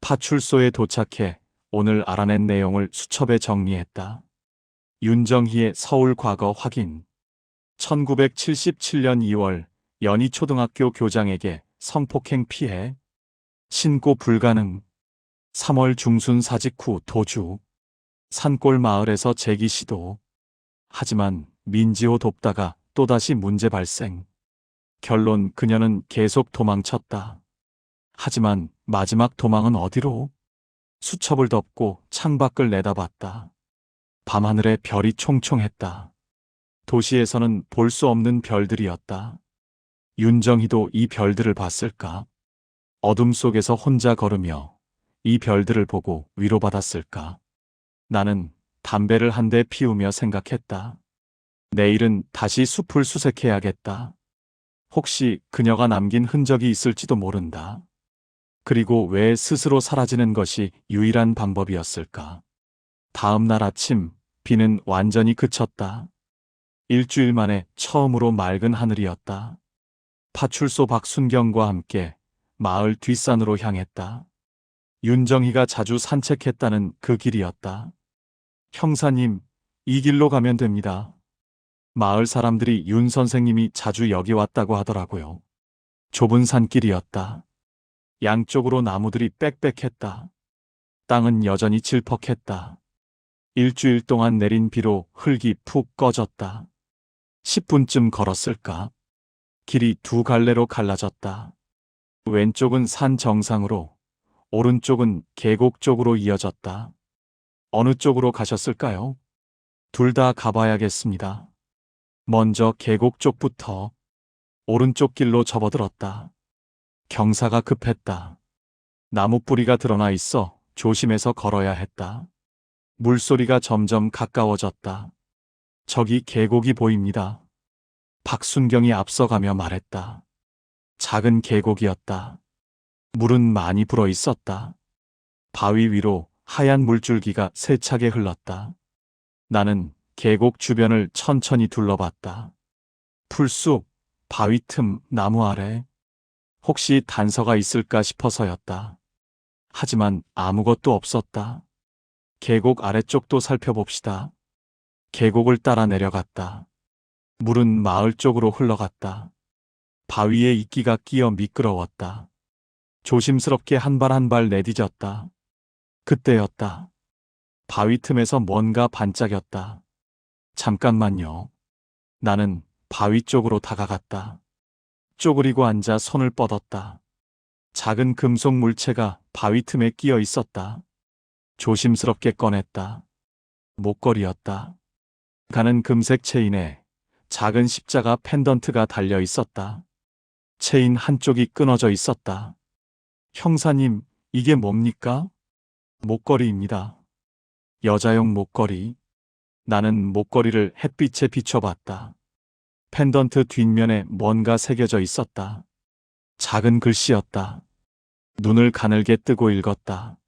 파출소에 도착해 오늘 알아낸 내용을 수첩에 정리했다. 윤정희의 서울 과거 확인. 1977년 2월 연희초등학교 교장에게 성폭행 피해. 신고 불가능. 3월 중순 사직 후 도주. 산골 마을에서 재기 시도. 하지만 민지호 돕다가 또다시 문제 발생. 결론 그녀는 계속 도망쳤다. 하지만 마지막 도망은 어디로? 수첩을 덮고 창밖을 내다봤다. 밤하늘에 별이 총총했다. 도시에서는 볼 수 없는 별들이었다. 윤정희도 이 별들을 봤을까? 어둠 속에서 혼자 걸으며 이 별들을 보고 위로받았을까? 나는 담배를 한 대 피우며 생각했다. 내일은 다시 숲을 수색해야겠다. 혹시 그녀가 남긴 흔적이 있을지도 모른다. 그리고 왜 스스로 사라지는 것이 유일한 방법이었을까? 다음 날 아침, 비는 완전히 그쳤다. 일주일 만에 처음으로 맑은 하늘이었다. 파출소 박순경과 함께 마을 뒷산으로 향했다. 윤정희가 자주 산책했다는 그 길이었다. 형사님, 이 길로 가면 됩니다. 마을 사람들이 윤 선생님이 자주 여기 왔다고 하더라고요. 좁은 산길이었다. 양쪽으로 나무들이 빽빽했다. 땅은 여전히 질퍽했다. 일주일 동안 내린 비로 흙이 푹 꺼졌다. 10분쯤 걸었을까? 길이 두 갈래로 갈라졌다. 왼쪽은 산 정상으로, 오른쪽은 계곡 쪽으로 이어졌다. 어느 쪽으로 가셨을까요? 둘 다 가봐야겠습니다. 먼저 계곡 쪽부터. 오른쪽 길로 접어들었다. 경사가 급했다. 나무 뿌리가 드러나 있어 조심해서 걸어야 했다. 물소리가 점점 가까워졌다. 저기 계곡이 보입니다. 박순경이 앞서가며 말했다. 작은 계곡이었다. 물은 많이 불어 있었다. 바위 위로 하얀 물줄기가 세차게 흘렀다. 나는 계곡 주변을 천천히 둘러봤다. 풀숲, 바위 틈, 나무 아래. 혹시 단서가 있을까 싶어서였다. 하지만 아무것도 없었다. 계곡 아래쪽도 살펴봅시다. 계곡을 따라 내려갔다. 물은 마을 쪽으로 흘러갔다. 바위에 이끼가 끼어 미끄러웠다. 조심스럽게 한 발 한 발 내디뎠다. 그때였다. 바위 틈에서 뭔가 반짝였다. 잠깐만요. 나는 바위 쪽으로 다가갔다. 쪼그리고 앉아 손을 뻗었다. 작은 금속 물체가 바위 틈에 끼어 있었다. 조심스럽게 꺼냈다. 목걸이였다. 가는 금색 체인에 작은 십자가 펜던트가 달려 있었다. 체인 한쪽이 끊어져 있었다. 형사님, 이게 뭡니까? 목걸이입니다. 여자용 목걸이. 나는 목걸이를 햇빛에 비춰봤다. 펜던트 뒷면에 뭔가 새겨져 있었다. 작은 글씨였다. 눈을 가늘게 뜨고 읽었다.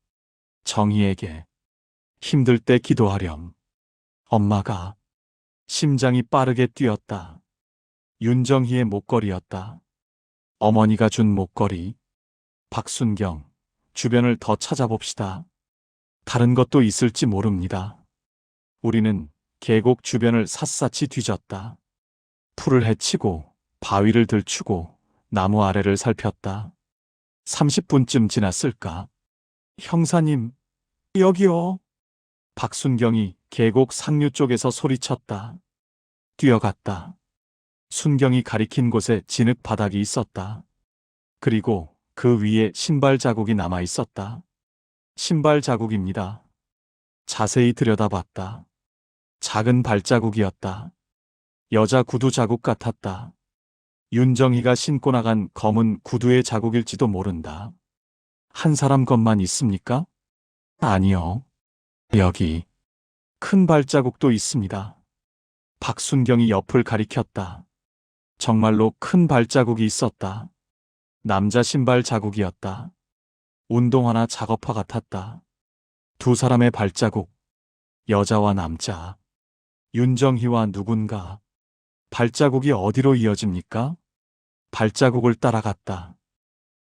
정희에게. 힘들 때 기도하렴. 엄마가. 심장이 빠르게 뛰었다. 윤정희의 목걸이였다. 어머니가 준 목걸이. 박순경, 주변을 더 찾아봅시다. 다른 것도 있을지 모릅니다. 우리는 계곡 주변을 샅샅이 뒤졌다. 풀을 헤치고 바위를 들추고 나무 아래를 살폈다. 30분쯤 지났을까? 형사님, 여기요. 박순경이 계곡 상류 쪽에서 소리쳤다. 뛰어갔다. 순경이 가리킨 곳에 진흙 바닥이 있었다. 그리고 그 위에 신발 자국이 남아 있었다. 신발 자국입니다. 자세히 들여다봤다. 작은 발자국이었다. 여자 구두 자국 같았다. 윤정희가 신고 나간 검은 구두의 자국일지도 모른다. 한 사람 것만 있습니까? 아니요. 여기 큰 발자국도 있습니다. 박순경이 옆을 가리켰다. 정말로 큰 발자국이 있었다. 남자 신발 자국이었다. 운동화나 작업화 같았다. 두 사람의 발자국. 여자와 남자. 윤정희와 누군가. 발자국이 어디로 이어집니까? 발자국을 따라갔다.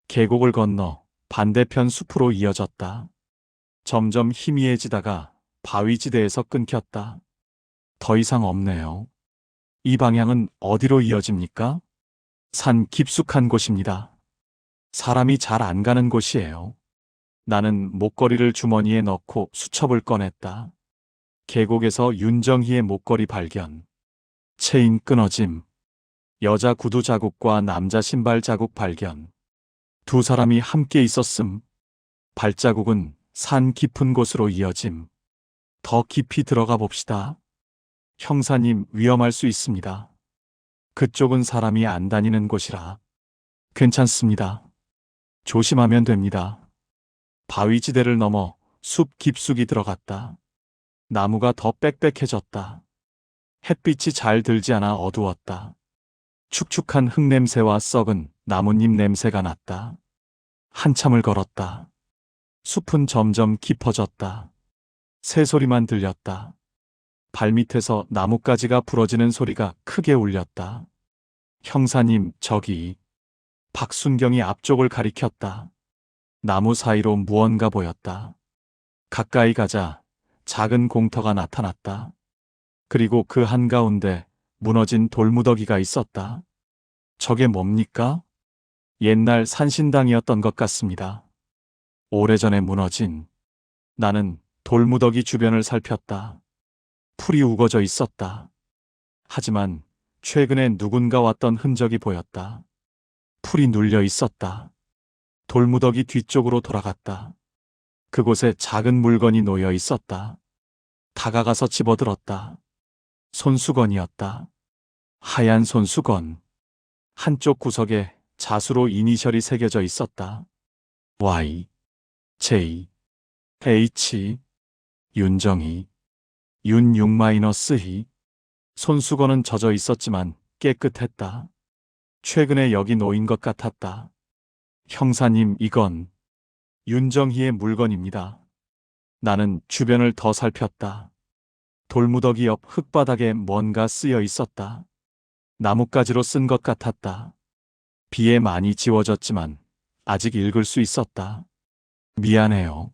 계곡을 건너 반대편 숲으로 이어졌다. 점점 희미해지다가 바위지대에서 끊겼다. 더 이상 없네요. 이 방향은 어디로 이어집니까? 산 깊숙한 곳입니다. 사람이 잘 안 가는 곳이에요. 나는 목걸이를 주머니에 넣고 수첩을 꺼냈다. 계곡에서 윤정희의 목걸이 발견. 체인 끊어짐. 여자 구두 자국과 남자 신발 자국 발견. 두 사람이 함께 있었음. 발자국은 산 깊은 곳으로 이어짐. 더 깊이 들어가 봅시다. 형사님, 위험할 수 있습니다. 그쪽은 사람이 안 다니는 곳이라. 괜찮습니다. 조심하면 됩니다. 바위지대를 넘어 숲 깊숙이 들어갔다. 나무가 더 빽빽해졌다. 햇빛이 잘 들지 않아 어두웠다. 축축한 흙냄새와 썩은 나뭇잎 냄새가 났다. 한참을 걸었다. 숲은 점점 깊어졌다. 새소리만 들렸다. 발밑에서 나뭇가지가 부러지는 소리가 크게 울렸다. 형사님, 저기. 박순경이 앞쪽을 가리켰다. 나무 사이로 무언가 보였다. 가까이 가자 작은 공터가 나타났다. 그리고 그 한가운데 무너진 돌무더기가 있었다. 저게 뭡니까? 옛날 산신당이었던 것 같습니다. 오래전에 무너진. 나는 돌무더기 주변을 살폈다. 풀이 우거져 있었다. 하지만 최근에 누군가 왔던 흔적이 보였다. 풀이 눌려 있었다. 돌무더기 뒤쪽으로 돌아갔다. 그곳에 작은 물건이 놓여 있었다. 다가가서 집어들었다. 손수건이었다. 하얀 손수건. 한쪽 구석에 자수로 이니셜이 새겨져 있었다. Y, J, H, 윤정희, 윤6-2. 손수건은 젖어 있었지만 깨끗했다. 최근에 여기 놓인 것 같았다. 형사님, 이건 윤정희의 물건입니다. 나는 주변을 더 살폈다. 돌무더기 옆 흙바닥에 뭔가 쓰여 있었다. 나뭇가지로 쓴 것 같았다. 비에 많이 지워졌지만 아직 읽을 수 있었다. 미안해요.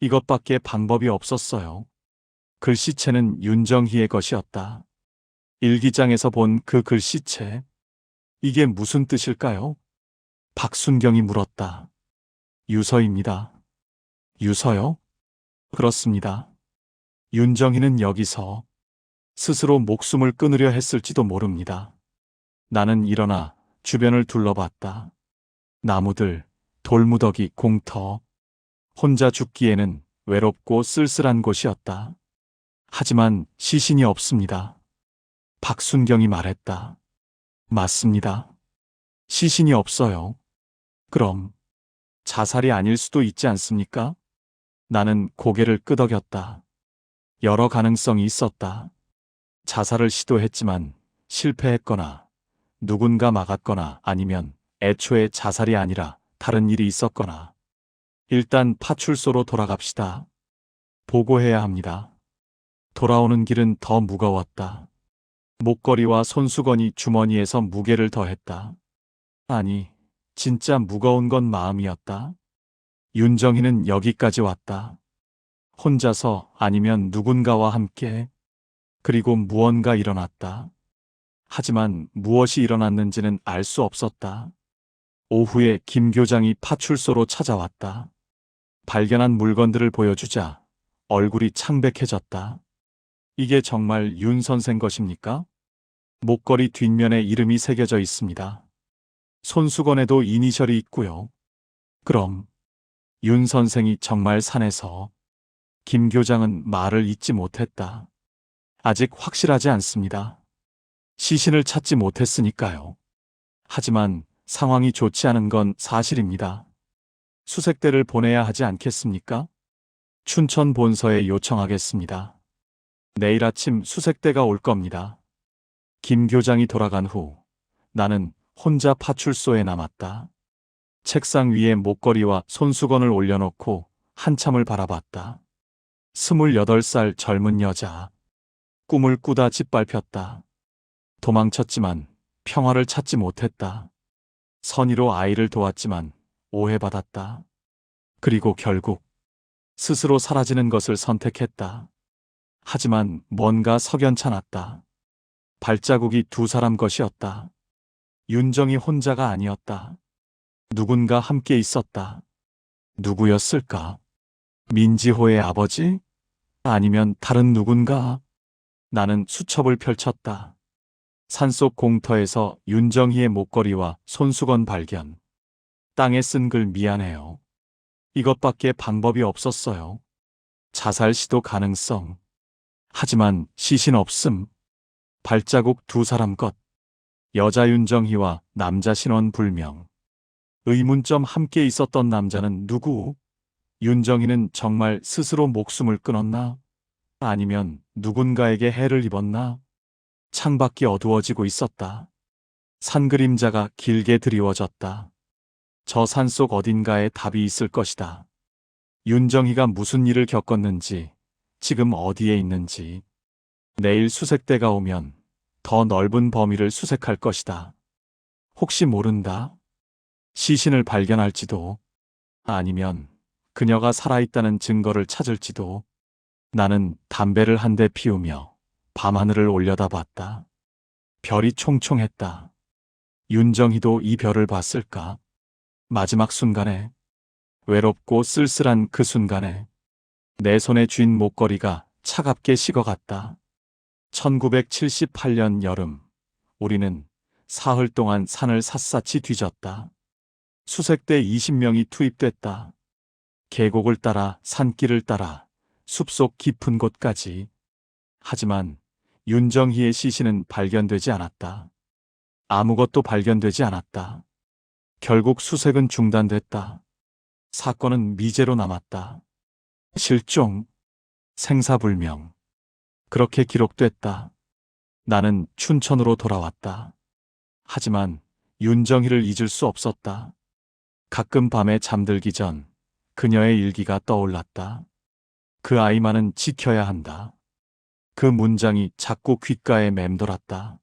이것밖에 방법이 없었어요. 글씨체는 윤정희의 것이었다. 일기장에서 본 그 글씨체. 이게 무슨 뜻일까요? 박순경이 물었다. 유서입니다. 유서요? 그렇습니다. 윤정희는 여기서 스스로 목숨을 끊으려 했을지도 모릅니다. 나는 일어나 주변을 둘러봤다. 나무들, 돌무더기, 공터. 혼자 죽기에는 외롭고 쓸쓸한 곳이었다. 하지만 시신이 없습니다. 박순경이 말했다. 맞습니다. 시신이 없어요. 그럼 자살이 아닐 수도 있지 않습니까? 나는 고개를 끄덕였다. 여러 가능성이 있었다. 자살을 시도했지만 실패했거나 누군가 막았거나 아니면 애초에 자살이 아니라 다른 일이 있었거나. 일단 파출소로 돌아갑시다. 보고해야 합니다. 돌아오는 길은 더 무거웠다. 목걸이와 손수건이 주머니에서 무게를 더했다. 아니, 진짜 무거운 건 마음이었다. 윤정희는 여기까지 왔다. 혼자서 아니면 누군가와 함께. 그리고 무언가 일어났다. 하지만 무엇이 일어났는지는 알 수 없었다. 오후에 김 교장이 파출소로 찾아왔다. 발견한 물건들을 보여주자 얼굴이 창백해졌다. 이게 정말 윤 선생 것입니까? 목걸이 뒷면에 이름이 새겨져 있습니다. 손수건에도 이니셜이 있고요. 그럼 윤 선생이 정말 산에서. 김 교장은 말을 잇지 못했다. 아직 확실하지 않습니다. 시신을 찾지 못했으니까요. 하지만 상황이 좋지 않은 건 사실입니다. 수색대를 보내야 하지 않겠습니까? 춘천 본서에 요청하겠습니다. 내일 아침 수색대가 올 겁니다. 김 교장이 돌아간 후 나는 혼자 파출소에 남았다. 책상 위에 목걸이와 손수건을 올려놓고 한참을 바라봤다. 28살 젊은 여자. 꿈을 꾸다 짓밟혔다. 도망쳤지만 평화를 찾지 못했다. 선의로 아이를 도왔지만 오해받았다. 그리고 결국 스스로 사라지는 것을 선택했다. 하지만 뭔가 석연찮았다. 발자국이 두 사람 것이었다. 윤정이 혼자가 아니었다. 누군가 함께 있었다. 누구였을까? 민지호의 아버지? 아니면 다른 누군가? 나는 수첩을 펼쳤다. 산속 공터에서 윤정희의 목걸이와 손수건 발견. 땅에 쓴 글 미안해요. 이것밖에 방법이 없었어요. 자살 시도 가능성. 하지만 시신 없음. 발자국 두 사람 것. 여자 윤정희와 남자 신원 불명. 의문점 함께 있었던 남자는 누구? 윤정희는 정말 스스로 목숨을 끊었나? 아니면 누군가에게 해를 입었나? 창밖이 어두워지고 있었다. 산 그림자가 길게 드리워졌다. 저 산속 어딘가에 답이 있을 것이다. 윤정희가 무슨 일을 겪었는지, 지금 어디에 있는지. 내일 수색대가 오면 더 넓은 범위를 수색할 것이다. 혹시 모른다. 시신을 발견할지도, 아니면 그녀가 살아있다는 증거를 찾을지도. 나는 담배를 한 대 피우며 밤하늘을 올려다봤다. 별이 총총했다. 윤정희도 이 별을 봤을까? 마지막 순간에, 외롭고 쓸쓸한 그 순간에 내 손에 쥔 목걸이가 차갑게 식어갔다. 1978년 여름, 우리는 사흘 동안 산을 샅샅이 뒤졌다. 수색대 20명이 투입됐다. 계곡을 따라 산길을 따라 숲속 깊은 곳까지. 하지만 윤정희의 시신은 발견되지 않았다. 아무것도 발견되지 않았다. 결국 수색은 중단됐다. 사건은 미제로 남았다. 실종, 생사불명. 그렇게 기록됐다. 나는 춘천으로 돌아왔다. 하지만 윤정희를 잊을 수 없었다. 가끔 밤에 잠들기 전 그녀의 일기가 떠올랐다. 그 아이만은 지켜야 한다. 그 문장이 자꾸 귓가에 맴돌았다.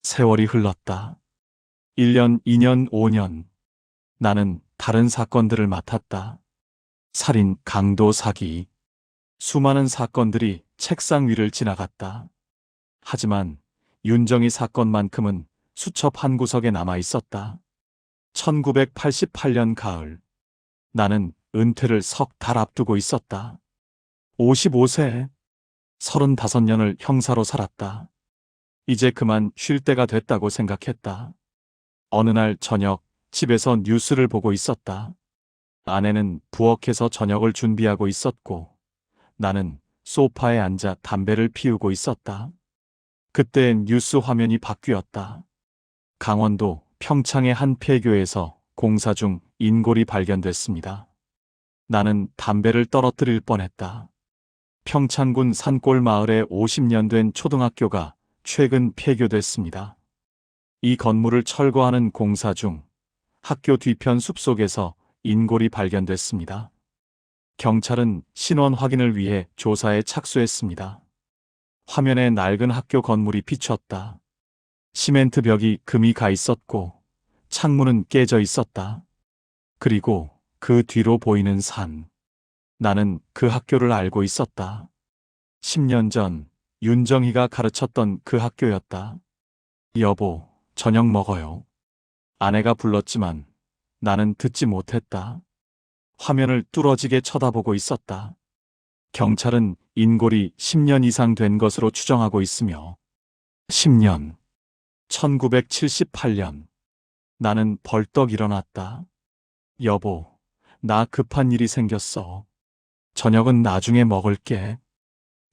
세월이 흘렀다. 1년, 2년, 5년. 나는 다른 사건들을 맡았다. 살인, 강도, 사기. 수많은 사건들이 책상 위를 지나갔다. 하지만 윤정희 사건만큼은 수첩 한 구석에 남아 있었다. 1988년 가을. 나는 은퇴를 석 달 앞두고 있었다. 55세, 35년을 형사로 살았다. 이제 그만 쉴 때가 됐다고 생각했다. 어느 날 저녁 집에서 뉴스를 보고 있었다. 아내는 부엌에서 저녁을 준비하고 있었고 나는 소파에 앉아 담배를 피우고 있었다. 그때 뉴스 화면이 바뀌었다. 강원도 평창의 한 폐교에서 공사 중 인골이 발견됐습니다. 나는 담배를 떨어뜨릴 뻔했다. 평창군 산골 마을에 50년 된 초등학교가 최근 폐교됐습니다. 이 건물을 철거하는 공사 중 학교 뒤편 숲속에서 인골이 발견됐습니다. 경찰은 신원 확인을 위해 조사에 착수했습니다. 화면에 낡은 학교 건물이 비쳤다. 시멘트 벽이 금이 가 있었고 창문은 깨져 있었다. 그리고 그 뒤로 보이는 산. 나는 그 학교를 알고 있었다. 10년 전 윤정희가 가르쳤던 그 학교였다. 여보, 저녁 먹어요. 아내가 불렀지만 나는 듣지 못했다. 화면을 뚫어지게 쳐다보고 있었다. 경찰은 인골이 10년 이상 된 것으로 추정하고 있으며 10년, 1978년. 나는 벌떡 일어났다. 여보, 나 급한 일이 생겼어. 저녁은 나중에 먹을게.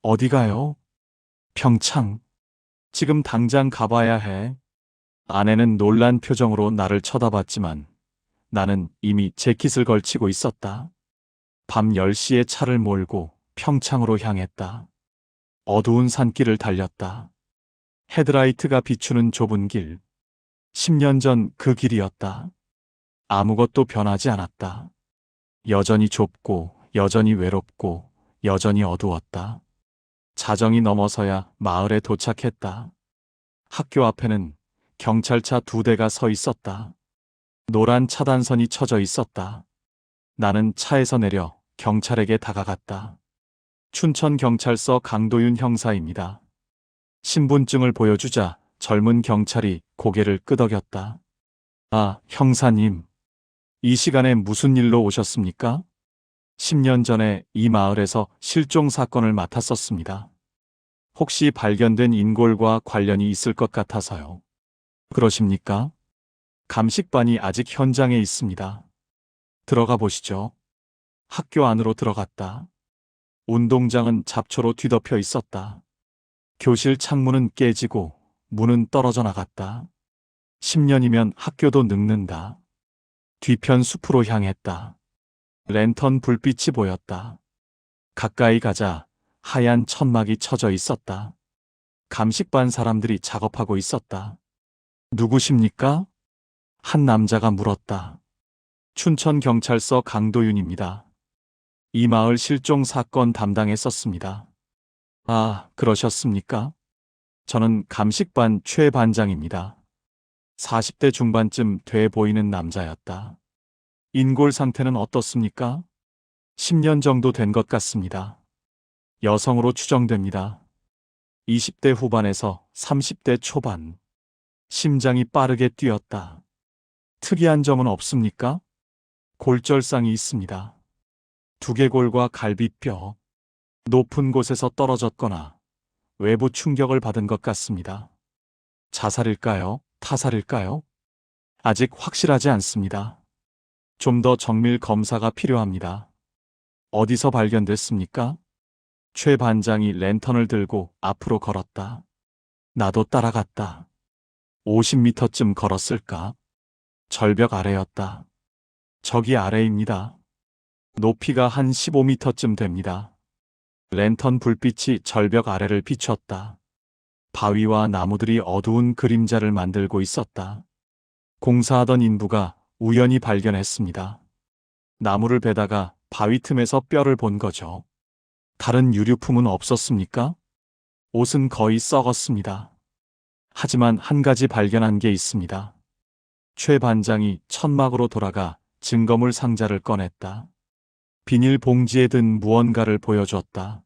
어디 가요? 평창. 지금 당장 가봐야 해. 아내는 놀란 표정으로 나를 쳐다봤지만 나는 이미 재킷을 걸치고 있었다. 밤 10시에 차를 몰고 평창으로 향했다. 어두운 산길을 달렸다. 헤드라이트가 비추는 좁은 길. 10년 전 그 길이었다. 아무것도 변하지 않았다. 여전히 좁고, 여전히 외롭고, 여전히 어두웠다. 자정이 넘어서야 마을에 도착했다. 학교 앞에는 경찰차 2대가 서 있었다. 노란 차단선이 쳐져 있었다. 나는 차에서 내려 경찰에게 다가갔다. 춘천경찰서 강도윤 형사입니다. 신분증을 보여주자 젊은 경찰이 고개를 끄덕였다. 아, 형사님. 이 시간에 무슨 일로 오셨습니까? 10년 전에 이 마을에서 실종 사건을 맡았었습니다. 혹시 발견된 인골과 관련이 있을 것 같아서요. 그러십니까? 감식반이 아직 현장에 있습니다. 들어가 보시죠. 학교 안으로 들어갔다. 운동장은 잡초로 뒤덮여 있었다. 교실 창문은 깨지고 문은 떨어져 나갔다. 10년이면 학교도 늙는다. 뒤편 숲으로 향했다. 랜턴 불빛이 보였다. 가까이 가자 하얀 천막이 쳐져 있었다. 감식반 사람들이 작업하고 있었다. 누구십니까? 한 남자가 물었다. 춘천경찰서 강도윤입니다. 이 마을 실종 사건 담당했었습니다. 아, 그러셨습니까? 저는 감식반 최 반장입니다. 40대 중반쯤 돼 보이는 남자였다. 인골 상태는 어떻습니까? 10년 정도 된 것 같습니다. 여성으로 추정됩니다. 20대 후반에서 30대 초반. 심장이 빠르게 뛰었다. 특이한 점은 없습니까? 골절상이 있습니다. 두개골과 갈비뼈. 높은 곳에서 떨어졌거나 외부 충격을 받은 것 같습니다. 자살일까요? 타살일까요? 아직 확실하지 않습니다. 좀 더 정밀 검사가 필요합니다. 어디서 발견됐습니까? 최 반장이 랜턴을 들고 앞으로 걸었다. 나도 따라갔다. 50m쯤 걸었을까? 절벽 아래였다. 저기 아래입니다. 높이가 한 15m쯤 됩니다. 랜턴 불빛이 절벽 아래를 비췄다. 바위와 나무들이 어두운 그림자를 만들고 있었다. 공사하던 인부가 우연히 발견했습니다. 나무를 베다가 바위 틈에서 뼈를 본 거죠. 다른 유류품은 없었습니까? 옷은 거의 썩었습니다. 하지만 한 가지 발견한 게 있습니다. 최 반장이 천막으로 돌아가 증거물 상자를 꺼냈다. 비닐 봉지에 든 무언가를 보여줬다.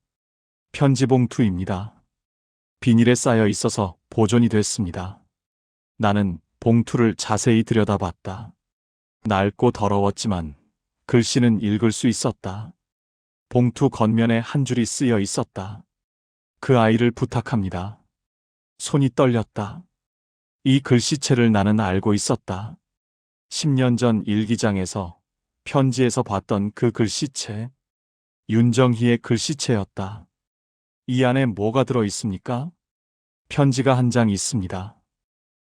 편지 봉투입니다. 비닐에 쌓여 있어서 보존이 됐습니다. 나는 봉투를 자세히 들여다봤다. 낡고 더러웠지만 글씨는 읽을 수 있었다. 봉투 겉면에 한 줄이 쓰여 있었다. 그 아이를 부탁합니다. 손이 떨렸다. 이 글씨체를 나는 알고 있었다. 10년 전 일기장에서 편지에서 봤던 그 글씨체. 윤정희의 글씨체였다. 이 안에 뭐가 들어 있습니까? 편지가 한 장 있습니다.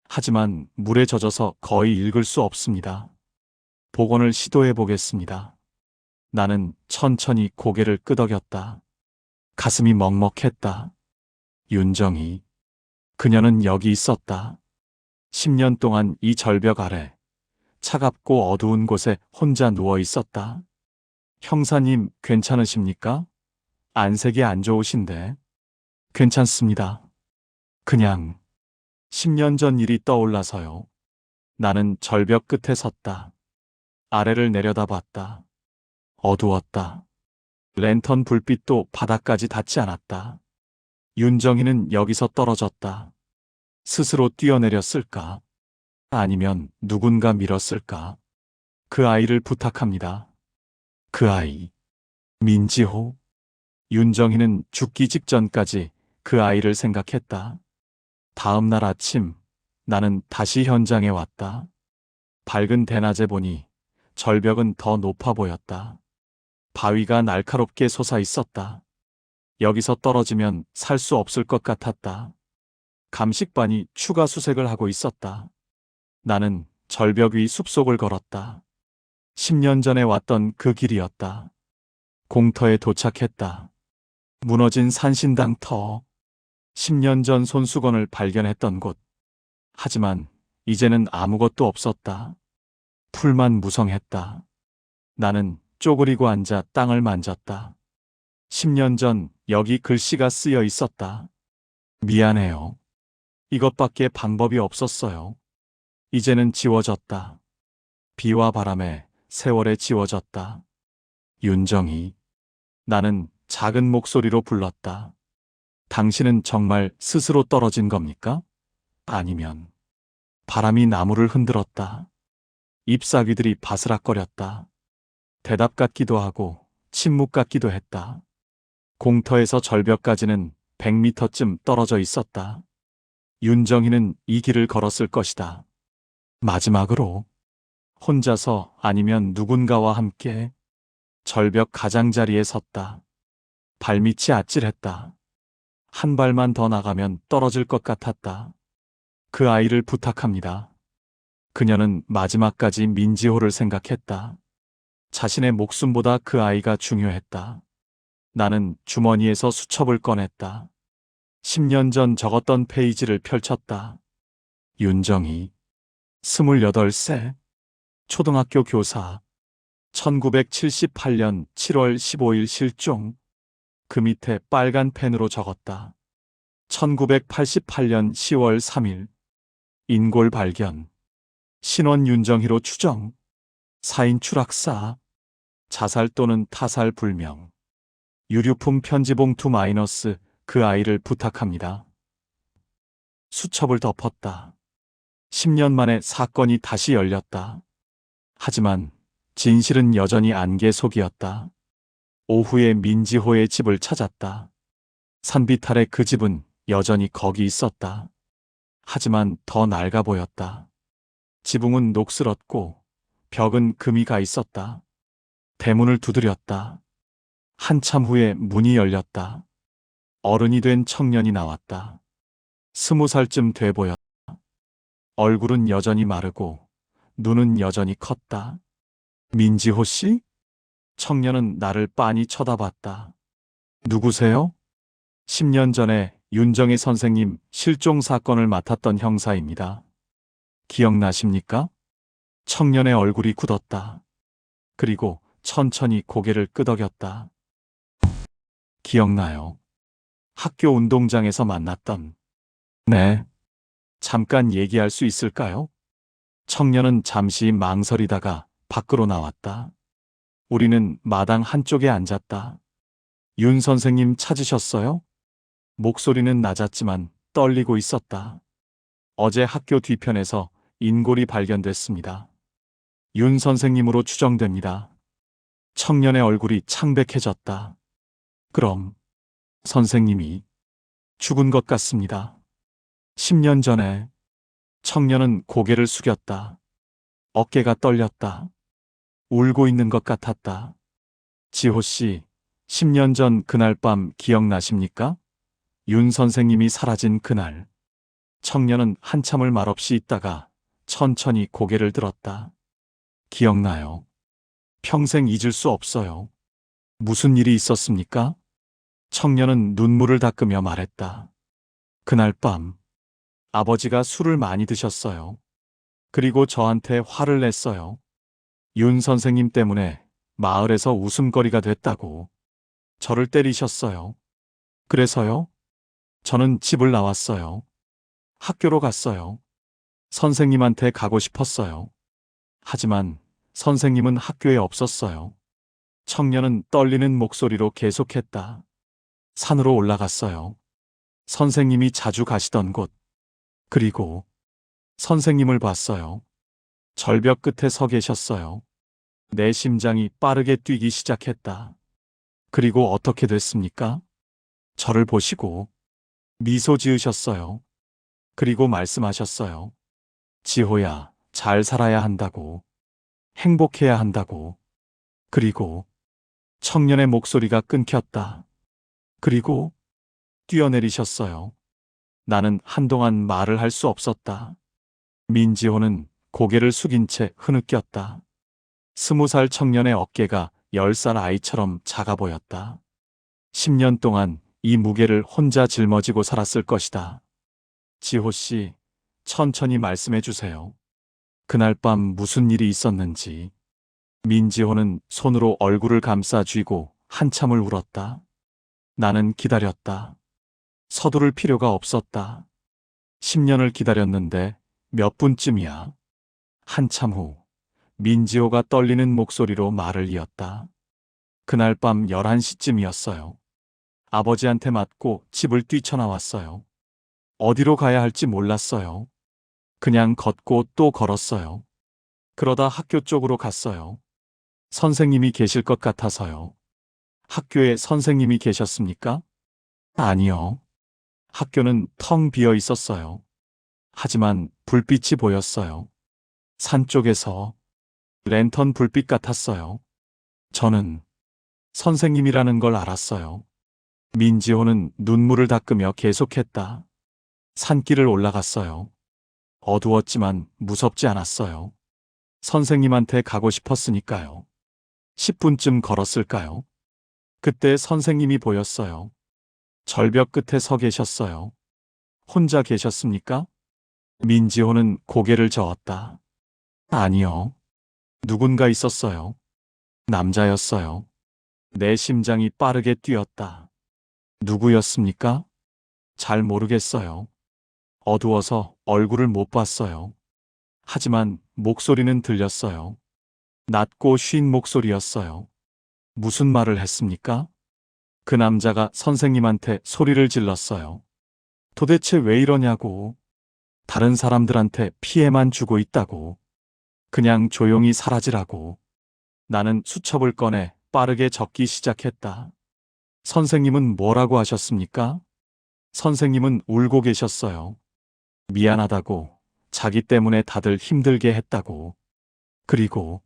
하지만 물에 젖어서 거의 읽을 수 없습니다. 복원을 시도해 보겠습니다. 나는 천천히 고개를 끄덕였다. 가슴이 먹먹했다. 윤정이. 그녀는 여기 있었다. 10년 동안 이 절벽 아래 차갑고 어두운 곳에 혼자 누워 있었다. 형사님, 괜찮으십니까? 안색이 안 좋으신데. 괜찮습니다. 그냥 10년 전 일이 떠올라서요. 나는 절벽 끝에 섰다. 아래를 내려다봤다. 어두웠다. 랜턴 불빛도 바닥까지 닿지 않았다. 윤정이는 여기서 떨어졌다. 스스로 뛰어내렸을까? 아니면 누군가 밀었을까? 그 아이를 부탁합니다. 그 아이. 민지호. 윤정이는 죽기 직전까지 그 아이를 생각했다. 다음 날 아침, 나는 다시 현장에 왔다. 밝은 대낮에 보니 절벽은 더 높아 보였다. 바위가 날카롭게 솟아 있었다. 여기서 떨어지면 살 수 없을 것 같았다. 감식반이 추가 수색을 하고 있었다. 나는 절벽 위 숲속을 걸었다. 10년 전에 왔던 그 길이었다. 공터에 도착했다. 무너진 산신당 터. 10년 전 손수건을 발견했던 곳. 하지만 이제는 아무것도 없었다. 풀만 무성했다. 나는 쪼그리고 앉아 땅을 만졌다. 10년 전 여기 글씨가 쓰여 있었다. 미안해요. 이것밖에 방법이 없었어요. 이제는 지워졌다. 비와 바람에 세월에 지워졌다. 윤정이. 나는 작은 목소리로 불렀다. 당신은 정말 스스로 떨어진 겁니까? 아니면. 바람이 나무를 흔들었다. 잎사귀들이 바스락거렸다. 대답 같기도 하고 침묵 같기도 했다. 공터에서 절벽까지는 100m쯤 떨어져 있었다. 윤정이는 이 길을 걸었을 것이다. 마지막으로. 혼자서 아니면 누군가와 함께 절벽 가장자리에 섰다. 발밑이 아찔했다. 한 발만 더 나가면 떨어질 것 같았다. 그 아이를 부탁합니다. 그녀는 마지막까지 민지호를 생각했다. 자신의 목숨보다 그 아이가 중요했다. 나는 주머니에서 수첩을 꺼냈다. 10년 전 적었던 페이지를 펼쳤다. 윤정이. 28세. 초등학교 교사. 1978년 7월 15일 실종. 그 밑에 빨간 펜으로 적었다. 1988년 10월 3일. 인골 발견. 신원 윤정희로 추정. 사인 추락사. 자살 또는 타살 불명. 유류품 편지봉투 마이너스 그 아이를 부탁합니다. 수첩을 덮었다. 10년 만에 사건이 다시 열렸다. 하지만 진실은 여전히 안개 속이었다. 오후에 민지호의 집을 찾았다. 산빛 아래 그 집은 여전히 거기 있었다. 하지만 더 낡아 보였다. 지붕은 녹슬었고 벽은 금이 가 있었다. 대문을 두드렸다. 한참 후에 문이 열렸다. 어른이 된 청년이 나왔다. 20살쯤 돼 보였다. 얼굴은 여전히 마르고 눈은 여전히 컸다. 민지호 씨? 청년은 나를 빤히 쳐다봤다. 누구세요? 10년 전에 윤정희 선생님 실종 사건을 맡았던 형사입니다. 기억나십니까? 청년의 얼굴이 굳었다. 그리고 천천히 고개를 끄덕였다. 기억나요. 학교 운동장에서 만났던. 네. 잠깐 얘기할 수 있을까요? 청년은 잠시 망설이다가 밖으로 나왔다. 우리는 마당 한쪽에 앉았다. 윤 선생님 찾으셨어요? 목소리는 낮았지만 떨리고 있었다. 어제 학교 뒤편에서 인골이 발견됐습니다. 윤 선생님으로 추정됩니다. 청년의 얼굴이 창백해졌다. 그럼 선생님이 죽은 것 같습니다. 10년 전에. 청년은 고개를 숙였다. 어깨가 떨렸다. 울고 있는 것 같았다. 지호 씨, 10년 전 그날 밤 기억나십니까? 윤 선생님이 사라진 그날. 청년은 한참을 말없이 있다가 천천히 고개를 들었다. 기억나요. 평생 잊을 수 없어요. 무슨 일이 있었습니까? 청년은 눈물을 닦으며 말했다. 그날 밤, 아버지가 술을 많이 드셨어요. 그리고 저한테 화를 냈어요. 윤 선생님 때문에 마을에서 웃음거리가 됐다고. 저를 때리셨어요. 그래서요? 저는 집을 나왔어요. 학교로 갔어요. 선생님한테 가고 싶었어요. 하지만 선생님은 학교에 없었어요. 청년은 떨리는 목소리로 계속했다. 산으로 올라갔어요. 선생님이 자주 가시던 곳. 그리고 선생님을 봤어요. 절벽 끝에 서 계셨어요. 내 심장이 빠르게 뛰기 시작했다. 그리고 어떻게 됐습니까? 저를 보시고 미소 지으셨어요. 그리고 말씀하셨어요. 지호야, 잘 살아야 한다고. 행복해야 한다고. 그리고 청년의 목소리가 끊겼다. 그리고 뛰어내리셨어요. 나는 한동안 말을 할 수 없었다. 민지호는 고개를 숙인 채 흐느꼈다. 20살 청년의 어깨가 10살 아이처럼 작아 보였다. 10년 동안 이 무게를 혼자 짊어지고 살았을 것이다. 지호 씨, 천천히 말씀해 주세요. 그날 밤 무슨 일이 있었는지. 민지호는 손으로 얼굴을 감싸 쥐고 한참을 울었다. 나는 기다렸다. 서두를 필요가 없었다. 10년을 기다렸는데 몇 분쯤이야. 한참 후 민지호가 떨리는 목소리로 말을 이었다. 그날 밤 11시쯤이었어요. 아버지한테 맞고 집을 뛰쳐나왔어요. 어디로 가야 할지 몰랐어요. 그냥 걷고 또 걸었어요. 그러다 학교 쪽으로 갔어요. 선생님이 계실 것 같아서요. 학교에 선생님이 계셨습니까? 아니요. 학교는 텅 비어 있었어요. 하지만 불빛이 보였어요. 산 쪽에서 랜턴 불빛 같았어요. 저는 선생님이라는 걸 알았어요. 민지호는 눈물을 닦으며 계속했다. 산길을 올라갔어요. 어두웠지만 무섭지 않았어요. 선생님한테 가고 싶었으니까요. 10분쯤 걸었을까요? 그때 선생님이 보였어요. 절벽 끝에 서 계셨어요. 혼자 계셨습니까? 민지호는 고개를 저었다. 아니요. 누군가 있었어요. 남자였어요. 내 심장이 빠르게 뛰었다. 누구였습니까? 잘 모르겠어요. 어두워서 얼굴을 못 봤어요. 하지만 목소리는 들렸어요. 낮고 쉰 목소리였어요. 무슨 말을 했습니까? 그 남자가 선생님한테 소리를 질렀어요. 도대체 왜 이러냐고. 다른 사람들한테 피해만 주고 있다고. 그냥 조용히 사라지라고. 나는 수첩을 꺼내 빠르게 적기 시작했다. 선생님은 뭐라고 하셨습니까? 선생님은 울고 계셨어요. 미안하다고. 자기 때문에 다들 힘들게 했다고. 그리고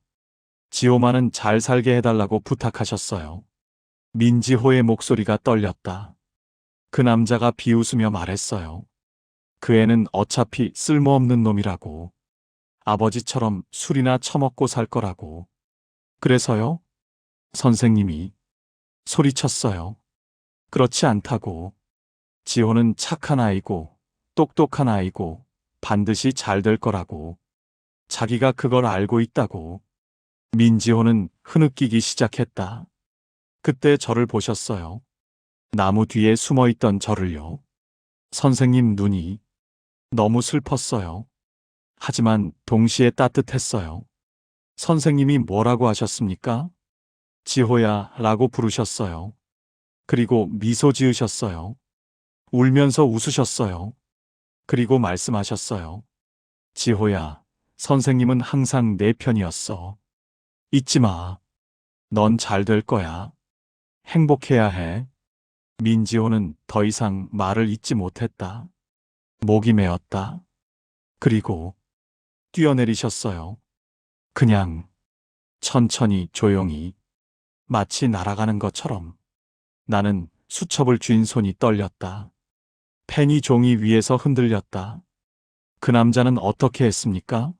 지호만은 잘 살게 해달라고 부탁하셨어요. 민지호의 목소리가 떨렸다. 그 남자가 비웃으며 말했어요. 그 애는 어차피 쓸모없는 놈이라고. 아버지처럼 술이나 처먹고 살 거라고. 그래서요? 선생님이 소리쳤어요. 그렇지 않다고. 지호는 착한 아이고 똑똑한 아이고 반드시 잘 될 거라고. 자기가 그걸 알고 있다고. 민지호는 흐느끼기 시작했다. 그때 저를 보셨어요. 나무 뒤에 숨어 있던 저를요. 선생님 눈이 너무 슬펐어요. 하지만 동시에 따뜻했어요. 선생님이 뭐라고 하셨습니까? 지호야 라고 부르셨어요. 그리고 미소 지으셨어요. 울면서 웃으셨어요. 그리고 말씀하셨어요. 지호야, 선생님은 항상 내 편이었어. 잊지 마. 넌 잘 될 거야. 행복해야 해. 민지호는 더 이상 말을 잇지 못했다. 목이 메었다. 그리고 뛰어내리셨어요. 그냥 천천히 조용히 마치 날아가는 것처럼. 나는 수첩을 쥔 손이 떨렸다. 펜이 종이 위에서 흔들렸다. 그 남자는 어떻게 했습니까?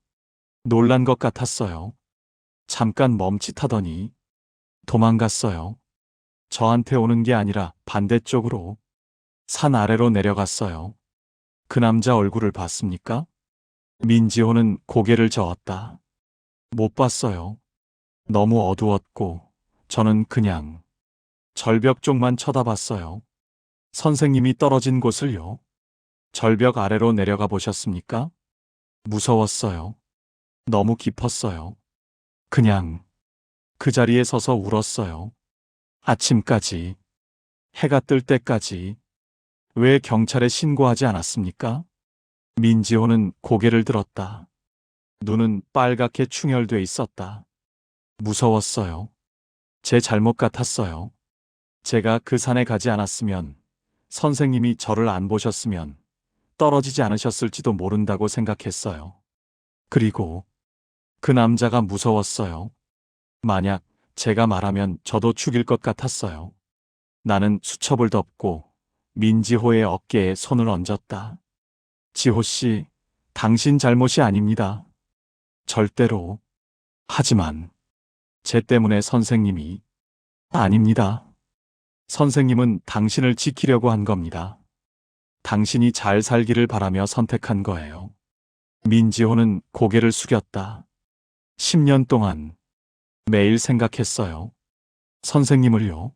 놀란 것 같았어요. 잠깐 멈칫하더니 도망갔어요. 저한테 오는 게 아니라 반대쪽으로 산 아래로 내려갔어요. 그 남자 얼굴을 봤습니까? 민지호는 고개를 저었다. 못 봤어요. 너무 어두웠고 저는 그냥 절벽 쪽만 쳐다봤어요. 선생님이 떨어진 곳을요. 절벽 아래로 내려가 보셨습니까? 무서웠어요. 너무 깊었어요. 그냥 그 자리에 서서 울었어요. 아침까지, 해가 뜰 때까지. 왜 경찰에 신고하지 않았습니까? 민지호는 고개를 들었다. 눈은 빨갛게 충혈돼 있었다. 무서웠어요. 제 잘못 같았어요. 제가 그 산에 가지 않았으면, 선생님이 저를 안 보셨으면 떨어지지 않으셨을지도 모른다고 생각했어요. 그리고 그 남자가 무서웠어요. 만약 제가 말하면 저도 죽일 것 같았어요. 나는 수첩을 덮고 민지호의 어깨에 손을 얹었다. 지호 씨, 당신 잘못이 아닙니다. 절대로. 하지만 쟤 때문에 선생님이. 아닙니다. 선생님은 당신을 지키려고 한 겁니다. 당신이 잘 살기를 바라며 선택한 거예요. 민지호는 고개를 숙였다. 10년 동안 매일 생각했어요. 선생님을요.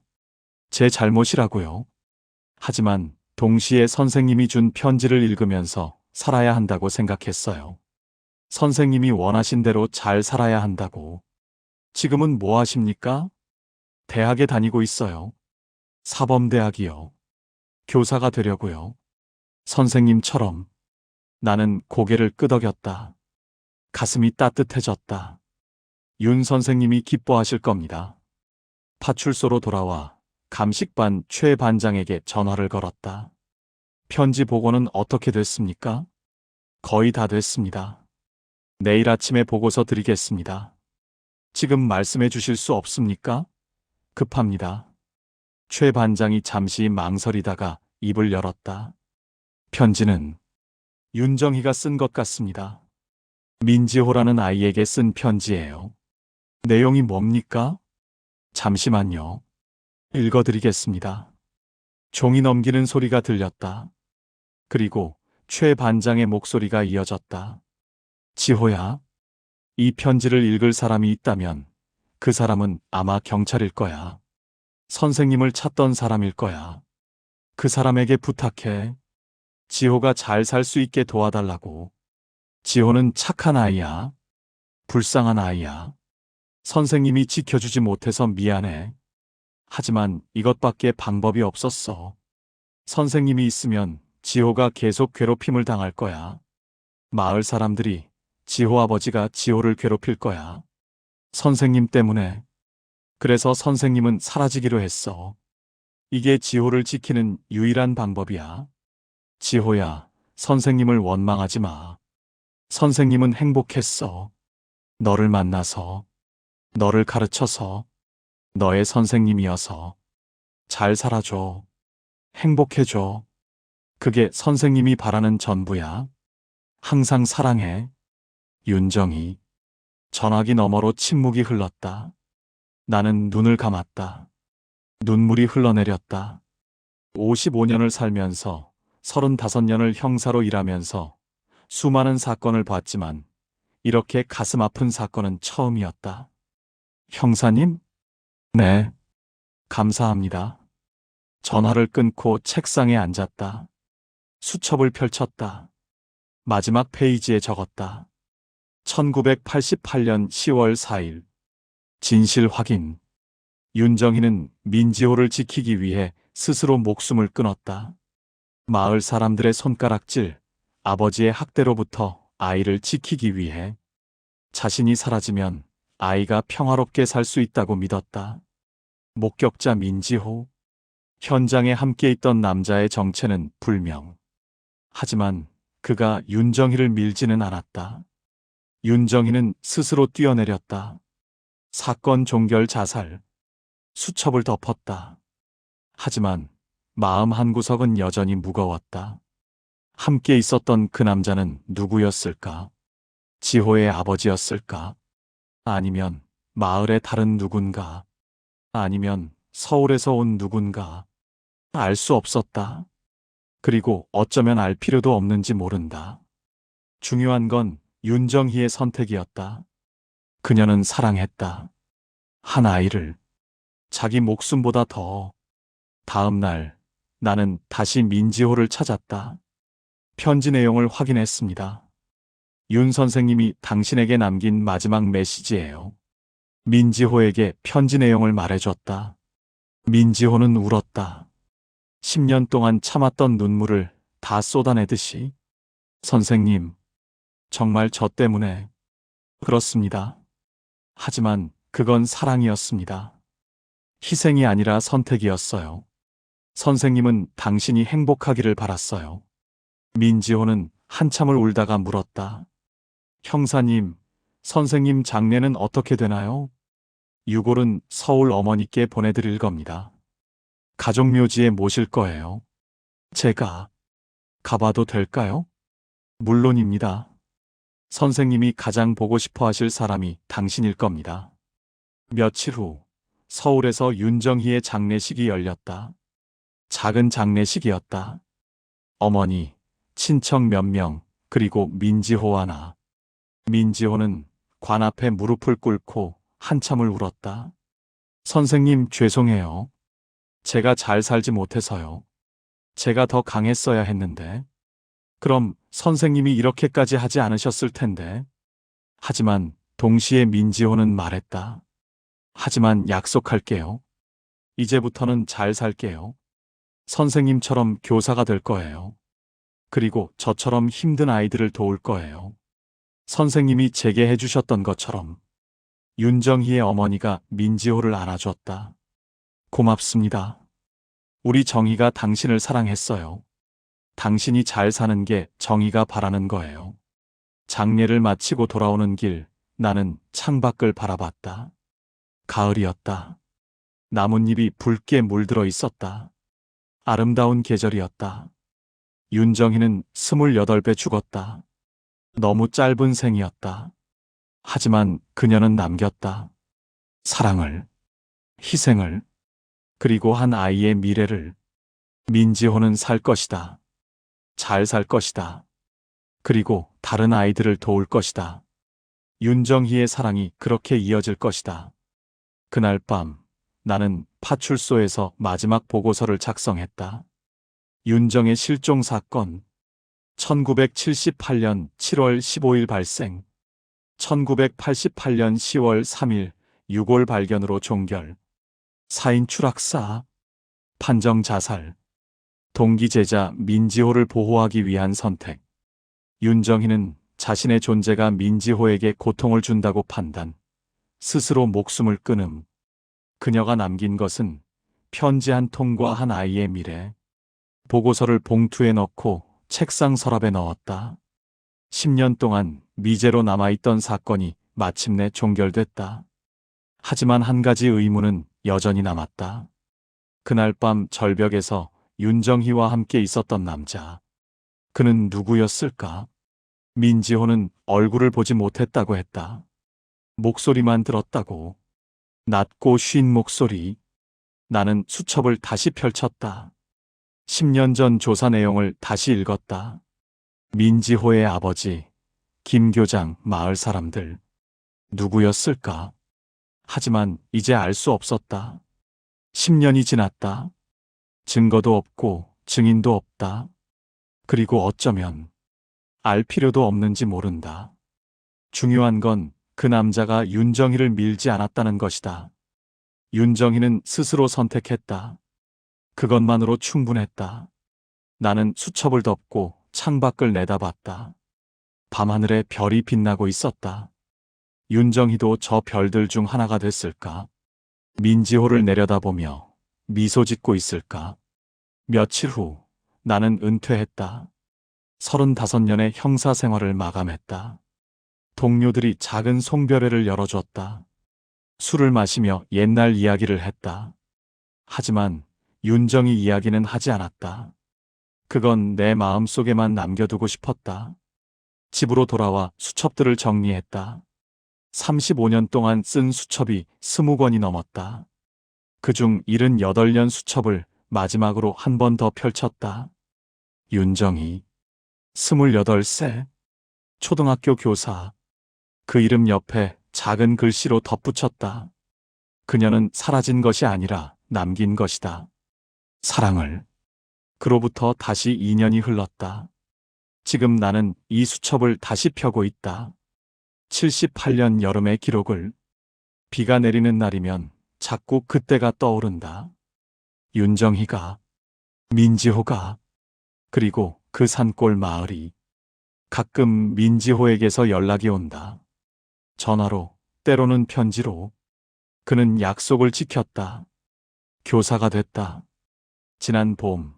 제 잘못이라고요. 하지만 동시에 선생님이 준 편지를 읽으면서 살아야 한다고 생각했어요. 선생님이 원하신 대로 잘 살아야 한다고. 지금은 뭐 하십니까? 대학에 다니고 있어요. 사범대학이요. 교사가 되려고요. 선생님처럼. 나는 고개를 끄덕였다. 가슴이 따뜻해졌다. 윤 선생님이 기뻐하실 겁니다. 파출소로 돌아와 감식반 최 반장에게 전화를 걸었다. 편지 보고는 어떻게 됐습니까? 거의 다 됐습니다. 내일 아침에 보고서 드리겠습니다. 지금 말씀해 주실 수 없습니까? 급합니다. 최 반장이 잠시 망설이다가 입을 열었다. 편지는 윤정희가 쓴 것 같습니다. 민지호라는 아이에게 쓴 편지예요. 내용이 뭡니까? 잠시만요. 읽어드리겠습니다. 종이 넘기는 소리가 들렸다. 그리고 최 반장의 목소리가 이어졌다. 지호야, 이 편지를 읽을 사람이 있다면 그 사람은 아마 경찰일 거야. 선생님을 찾던 사람일 거야. 그 사람에게 부탁해. 지호가 잘 살 수 있게 도와달라고. 지호는 착한 아이야. 불쌍한 아이야. 선생님이 지켜주지 못해서 미안해. 하지만 이것밖에 방법이 없었어. 선생님이 있으면 지호가 계속 괴롭힘을 당할 거야. 마을 사람들이 지호 아버지가 지호를 괴롭힐 거야. 선생님 때문에. 그래서 선생님은 사라지기로 했어. 이게 지호를 지키는 유일한 방법이야. 지호야, 선생님을 원망하지 마. 선생님은 행복했어. 너를 만나서, 너를 가르쳐서, 너의 선생님이어서. 잘 살아줘. 행복해줘. 그게 선생님이 바라는 전부야. 항상 사랑해. 윤정희. 전화기 너머로 침묵이 흘렀다. 나는 눈을 감았다. 눈물이 흘러내렸다. 55년을 살면서 35년을 형사로 일하면서 수많은 사건을 봤지만 이렇게 가슴 아픈 사건은 처음이었다. 형사님? 네. 감사합니다. 전화를 끊고 책상에 앉았다. 수첩을 펼쳤다. 마지막 페이지에 적었다. 1988년 10월 4일. 진실 확인. 윤정희는 민지호를 지키기 위해 스스로 목숨을 끊었다. 마을 사람들의 손가락질, 아버지의 학대로부터 아이를 지키기 위해. 자신이 사라지면 아이가 평화롭게 살 수 있다고 믿었다. 목격자 민지호. 현장에 함께 있던 남자의 정체는 불명. 하지만 그가 윤정희를 밀지는 않았다. 윤정희는 스스로 뛰어내렸다. 사건 종결 자살. 수첩을 덮었다. 하지만 마음 한구석은 여전히 무거웠다. 함께 있었던 그 남자는 누구였을까? 지호의 아버지였을까? 아니면 마을의 다른 누군가? 아니면 서울에서 온 누군가? 알 수 없었다. 그리고 어쩌면 알 필요도 없는지 모른다. 중요한 건 윤정희의 선택이었다. 그녀는 사랑했다. 한 아이를. 자기 목숨보다 더. 다음 날, 나는 다시 민지호를 찾았다. 편지 내용을 확인했습니다. 윤 선생님이 당신에게 남긴 마지막 메시지예요. 민지호에게 편지 내용을 말해줬다. 민지호는 울었다. 10년 동안 참았던 눈물을 다 쏟아내듯이. 선생님, 정말 저 때문에. 그렇습니다. 하지만 그건 사랑이었습니다. 희생이 아니라 선택이었어요. 선생님은 당신이 행복하기를 바랐어요. 민지호는 한참을 울다가 물었다. 형사님, 선생님 장례는 어떻게 되나요? 유골은 서울 어머니께 보내드릴 겁니다. 가족묘지에 모실 거예요. 제가 가봐도 될까요? 물론입니다. 선생님이 가장 보고 싶어 하실 사람이 당신일 겁니다. 며칠 후, 서울에서 윤정희의 장례식이 열렸다. 작은 장례식이었다. 어머니, 친척 몇 명, 그리고 민지호와 나. 민지호는 관 앞에 무릎을 꿇고 한참을 울었다. 선생님 죄송해요. 제가 잘 살지 못해서요. 제가 더 강했어야 했는데. 그럼 선생님이 이렇게까지 하지 않으셨을 텐데. 하지만 동시에 민지호는 말했다. 하지만 약속할게요. 이제부터는 잘 살게요. 선생님처럼 교사가 될 거예요. 그리고 저처럼 힘든 아이들을 도울 거예요. 선생님이 제게 해주셨던 것처럼. 윤정희의 어머니가 민지호를 안아줬다. 고맙습니다. 우리 정희가 당신을 사랑했어요. 당신이 잘 사는 게 정희가 바라는 거예요. 장례를 마치고 돌아오는 길, 나는 창밖을 바라봤다. 가을이었다. 나뭇잎이 붉게 물들어 있었다. 아름다운 계절이었다. 윤정희는 28배 죽었다. 너무 짧은 생이었다. 하지만 그녀는 남겼다. 사랑을, 희생을, 그리고 한 아이의 미래를. 민지호는 살 것이다. 잘 살 것이다. 그리고 다른 아이들을 도울 것이다. 윤정희의 사랑이 그렇게 이어질 것이다. 그날 밤, 나는 파출소에서 마지막 보고서를 작성했다. 윤정의 실종 사건. 1978년 7월 15일 발생. 1988년 10월 3일 유골 발견으로 종결. 사인 추락사. 판정 자살. 동기 제자 민지호를 보호하기 위한 선택. 윤정희는 자신의 존재가 민지호에게 고통을 준다고 판단. 스스로 목숨을 끊음. 그녀가 남긴 것은 편지 한 통과 한 아이의 미래. 보고서를 봉투에 넣고 책상 서랍에 넣었다. 10년 동안 미제로 남아있던 사건이 마침내 종결됐다. 하지만 한 가지 의문은 여전히 남았다. 그날 밤 절벽에서 윤정희와 함께 있었던 남자. 그는 누구였을까? 민지호는 얼굴을 보지 못했다고 했다. 목소리만 들었다고. 낮고 쉰 목소리. 나는 수첩을 다시 펼쳤다. 10년 전 조사 내용을 다시 읽었다. 민지호의 아버지, 김교장, 마을 사람들. 누구였을까? 하지만 이제 알 수 없었다. 10년이 지났다. 증거도 없고 증인도 없다. 그리고 어쩌면 알 필요도 없는지 모른다. 중요한 건 그 남자가 윤정희를 밀지 않았다는 것이다. 윤정희는 스스로 선택했다. 그것만으로 충분했다. 나는 수첩을 덮고 창밖을 내다봤다. 밤하늘에 별이 빛나고 있었다. 윤정희도 저 별들 중 하나가 됐을까? 민지호를 내려다보며 미소 짓고 있을까? 며칠 후 나는 은퇴했다. 35년의 형사 생활을 마감했다. 동료들이 작은 송별회를 열어줬다. 술을 마시며 옛날 이야기를 했다. 하지만 윤정희 이야기는 하지 않았다. 그건 내 마음속에만 남겨두고 싶었다. 집으로 돌아와 수첩들을 정리했다. 35년 동안 쓴 수첩이 20권이 넘었다. 그중 78년 수첩을 마지막으로 한 번 더 펼쳤다. 윤정희, 28세, 초등학교 교사. 그 이름 옆에 작은 글씨로 덧붙였다. 그녀는 사라진 것이 아니라 남긴 것이다. 사랑을. 그로부터 다시 2년이 흘렀다. 지금 나는 이 수첩을 다시 펴고 있다. 78년 여름의 기록을. 비가 내리는 날이면 자꾸 그때가 떠오른다. 윤정희가, 민지호가, 그리고 그 산골 마을이. 가끔 민지호에게서 연락이 온다. 전화로, 때로는 편지로. 그는 약속을 지켰다. 교사가 됐다. 지난 봄,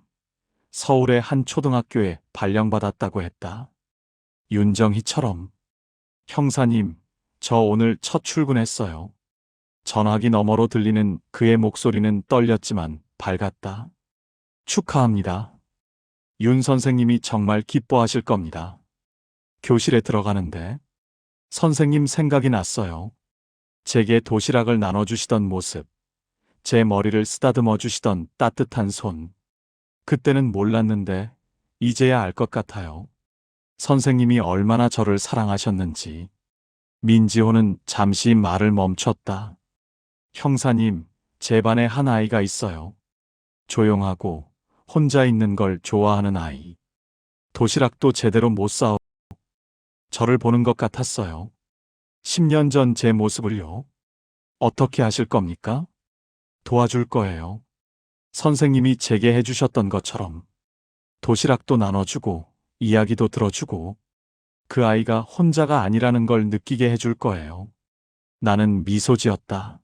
서울의 한 초등학교에 발령받았다고 했다. 윤정희처럼. 형사님, 저 오늘 첫 출근했어요. 전화기 너머로 들리는 그의 목소리는 떨렸지만 밝았다. 축하합니다. 윤 선생님이 정말 기뻐하실 겁니다. 교실에 들어가는데 선생님 생각이 났어요. 제게 도시락을 나눠주시던 모습, 제 머리를 쓰다듬어 주시던 따뜻한 손. 그때는 몰랐는데 이제야 알 것 같아요. 선생님이 얼마나 저를 사랑하셨는지. 민지호는 잠시 말을 멈췄다. 형사님, 제 반에 한 아이가 있어요. 조용하고 혼자 있는 걸 좋아하는 아이. 도시락도 제대로 못 싸워 저를 보는 것 같았어요. 10년 전 제 모습을요. 어떻게 하실 겁니까? 도와줄 거예요. 선생님이 제게 해주셨던 것처럼. 도시락도 나눠주고 이야기도 들어주고 그 아이가 혼자가 아니라는 걸 느끼게 해줄 거예요. 나는 미소 지었다.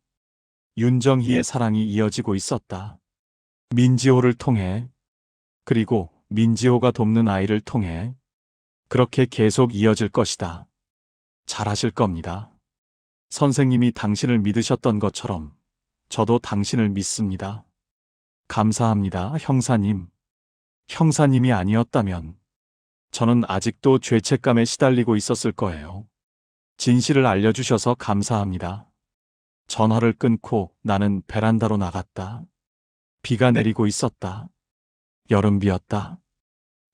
윤정희의 사랑이 이어지고 있었다. 민지호를 통해, 그리고 민지호가 돕는 아이를 통해. 그렇게 계속 이어질 것이다. 잘하실 겁니다. 선생님이 당신을 믿으셨던 것처럼 저도 당신을 믿습니다. 감사합니다, 형사님. 형사님이 아니었다면 저는 아직도 죄책감에 시달리고 있었을 거예요. 진실을 알려주셔서 감사합니다. 전화를 끊고 나는 베란다로 나갔다. 비가 내리고 있었다. 여름비였다.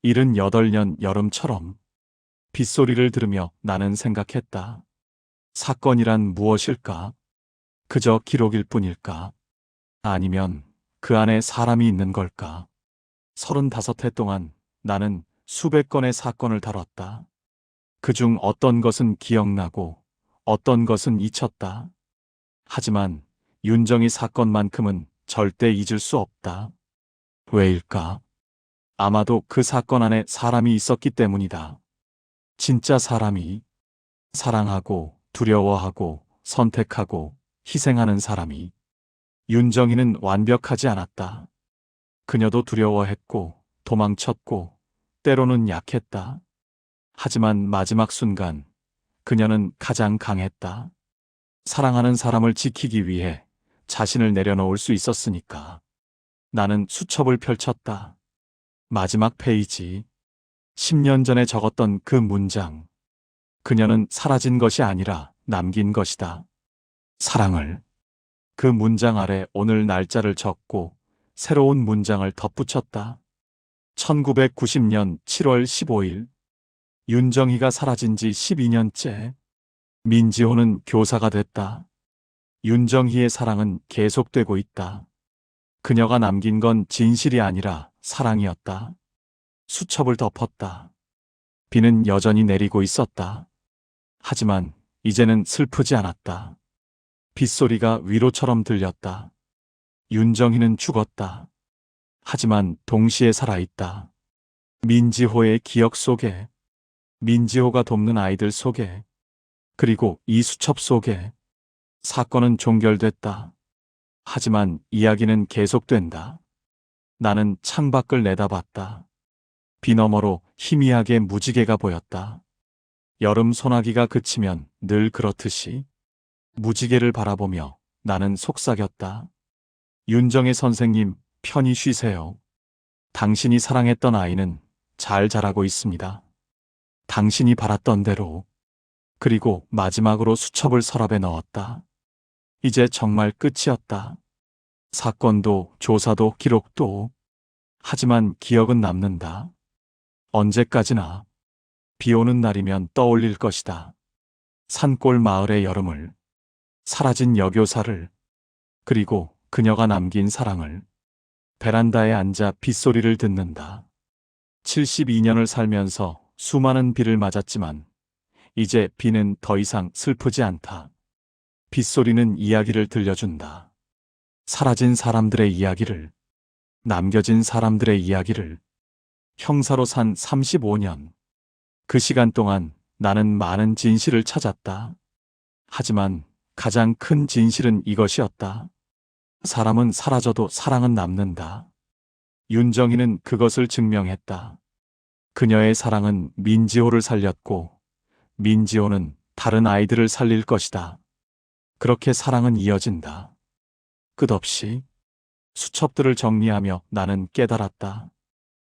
78년 여름처럼. 빗소리를 들으며 나는 생각했다. 사건이란 무엇일까? 그저 기록일 뿐일까? 아니면 그 안에 사람이 있는 걸까? 35해 동안 나는 수백 건의 사건을 다뤘다. 그중 어떤 것은 기억나고 어떤 것은 잊혔다. 하지만 윤정희 사건만큼은 절대 잊을 수 없다. 왜일까? 아마도 그 사건 안에 사람이 있었기 때문이다. 진짜 사람이. 사랑하고 두려워하고 선택하고 희생하는 사람이. 윤정희는 완벽하지 않았다. 그녀도 두려워했고 도망쳤고 때로는 약했다. 하지만 마지막 순간 그녀는 가장 강했다. 사랑하는 사람을 지키기 위해 자신을 내려놓을 수 있었으니까. 나는 수첩을 펼쳤다. 마지막 페이지. 10년 전에 적었던 그 문장. 그녀는 사라진 것이 아니라 남긴 것이다. 사랑을. 그 문장 아래 오늘 날짜를 적고 새로운 문장을 덧붙였다. 1990년 7월 15일. 윤정희가 사라진 지 12년째. 민지호는 교사가 됐다. 윤정희의 사랑은 계속되고 있다. 그녀가 남긴 건 진실이 아니라 사랑이었다. 수첩을 덮었다. 비는 여전히 내리고 있었다. 하지만 이제는 슬프지 않았다. 빗소리가 위로처럼 들렸다. 윤정희는 죽었다. 하지만 동시에 살아있다. 민지호의 기억 속에, 민지호가 돕는 아이들 속에, 그리고 이 수첩 속에. 사건은 종결됐다. 하지만 이야기는 계속된다. 나는 창밖을 내다봤다. 비 너머로 희미하게 무지개가 보였다. 여름 소나기가 그치면 늘 그렇듯이 무지개를 바라보며 나는 속삭였다. 윤정희 선생님, 편히 쉬세요. 당신이 사랑했던 아이는 잘 자라고 있습니다. 당신이 바랐던 대로. 그리고 마지막으로 수첩을 서랍에 넣었다. 이제 정말 끝이었다. 사건도 조사도 기록도. 하지만 기억은 남는다. 언제까지나. 비 오는 날이면 떠올릴 것이다. 산골 마을의 여름을, 사라진 여교사를, 그리고 그녀가 남긴 사랑을. 베란다에 앉아 빗소리를 듣는다. 72년을 살면서 수많은 비를 맞았지만 이제 비는 더 이상 슬프지 않다. 빗소리는 이야기를 들려준다. 사라진 사람들의 이야기를, 남겨진 사람들의 이야기를. 형사로 산 35년. 그 시간 동안 나는 많은 진실을 찾았다. 하지만 가장 큰 진실은 이것이었다. 사람은 사라져도 사랑은 남는다. 윤정희는 그것을 증명했다. 그녀의 사랑은 민지호를 살렸고 민지호는 다른 아이들을 살릴 것이다. 그렇게 사랑은 이어진다. 끝없이. 수첩들을 정리하며 나는 깨달았다.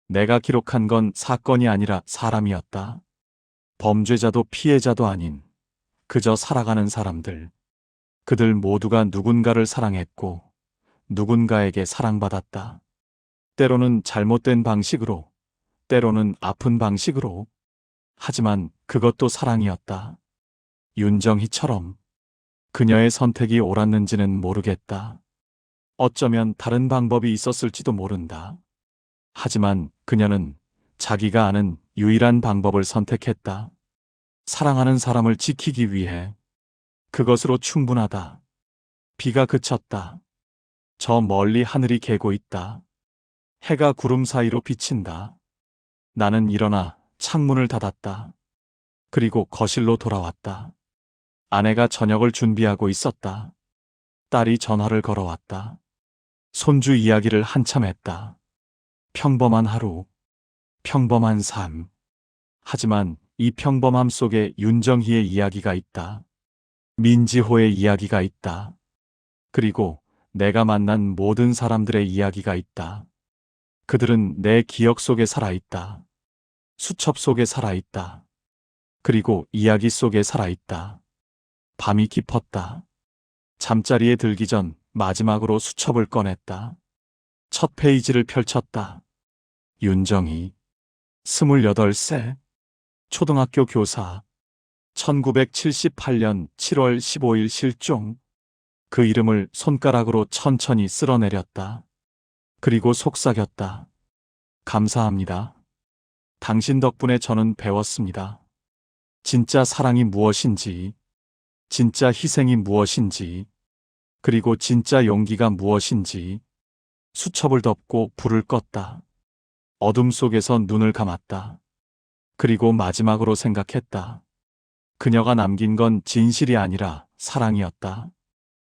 내가 기록한 건 사건이 아니라 사람이었다. 범죄자도 피해자도 아닌 그저 살아가는 사람들. 그들 모두가 누군가를 사랑했고 누군가에게 사랑받았다. 때로는 잘못된 방식으로, 때로는 아픈 방식으로. 하지만 그것도 사랑이었다. 윤정희처럼. 그녀의 선택이 옳았는지는 모르겠다. 어쩌면 다른 방법이 있었을지도 모른다. 하지만 그녀는 자기가 아는 유일한 방법을 선택했다. 사랑하는 사람을 지키기 위해. 그것으로 충분하다. 비가 그쳤다. 저 멀리 하늘이 개고 있다. 해가 구름 사이로 비친다. 나는 일어나 창문을 닫았다. 그리고 거실로 돌아왔다. 아내가 저녁을 준비하고 있었다. 딸이 전화를 걸어왔다. 손주 이야기를 한참 했다. 평범한 하루, 평범한 삶. 하지만 이 평범함 속에 윤정희의 이야기가 있다. 민지호의 이야기가 있다. 그리고 내가 만난 모든 사람들의 이야기가 있다. 그들은 내 기억 속에 살아있다. 수첩 속에 살아있다. 그리고 이야기 속에 살아있다. 밤이 깊었다. 잠자리에 들기 전 마지막으로 수첩을 꺼냈다. 첫 페이지를 펼쳤다. 윤정희, 28세, 초등학교 교사, 1978년 7월 15일 실종. 그 이름을 손가락으로 천천히 쓸어내렸다. 그리고 속삭였다. 감사합니다. 당신 덕분에 저는 배웠습니다. 진짜 사랑이 무엇인지, 진짜 희생이 무엇인지, 그리고 진짜 용기가 무엇인지. 수첩을 덮고 불을 껐다. 어둠 속에서 눈을 감았다. 그리고 마지막으로 생각했다. 그녀가 남긴 건 진실이 아니라 사랑이었다.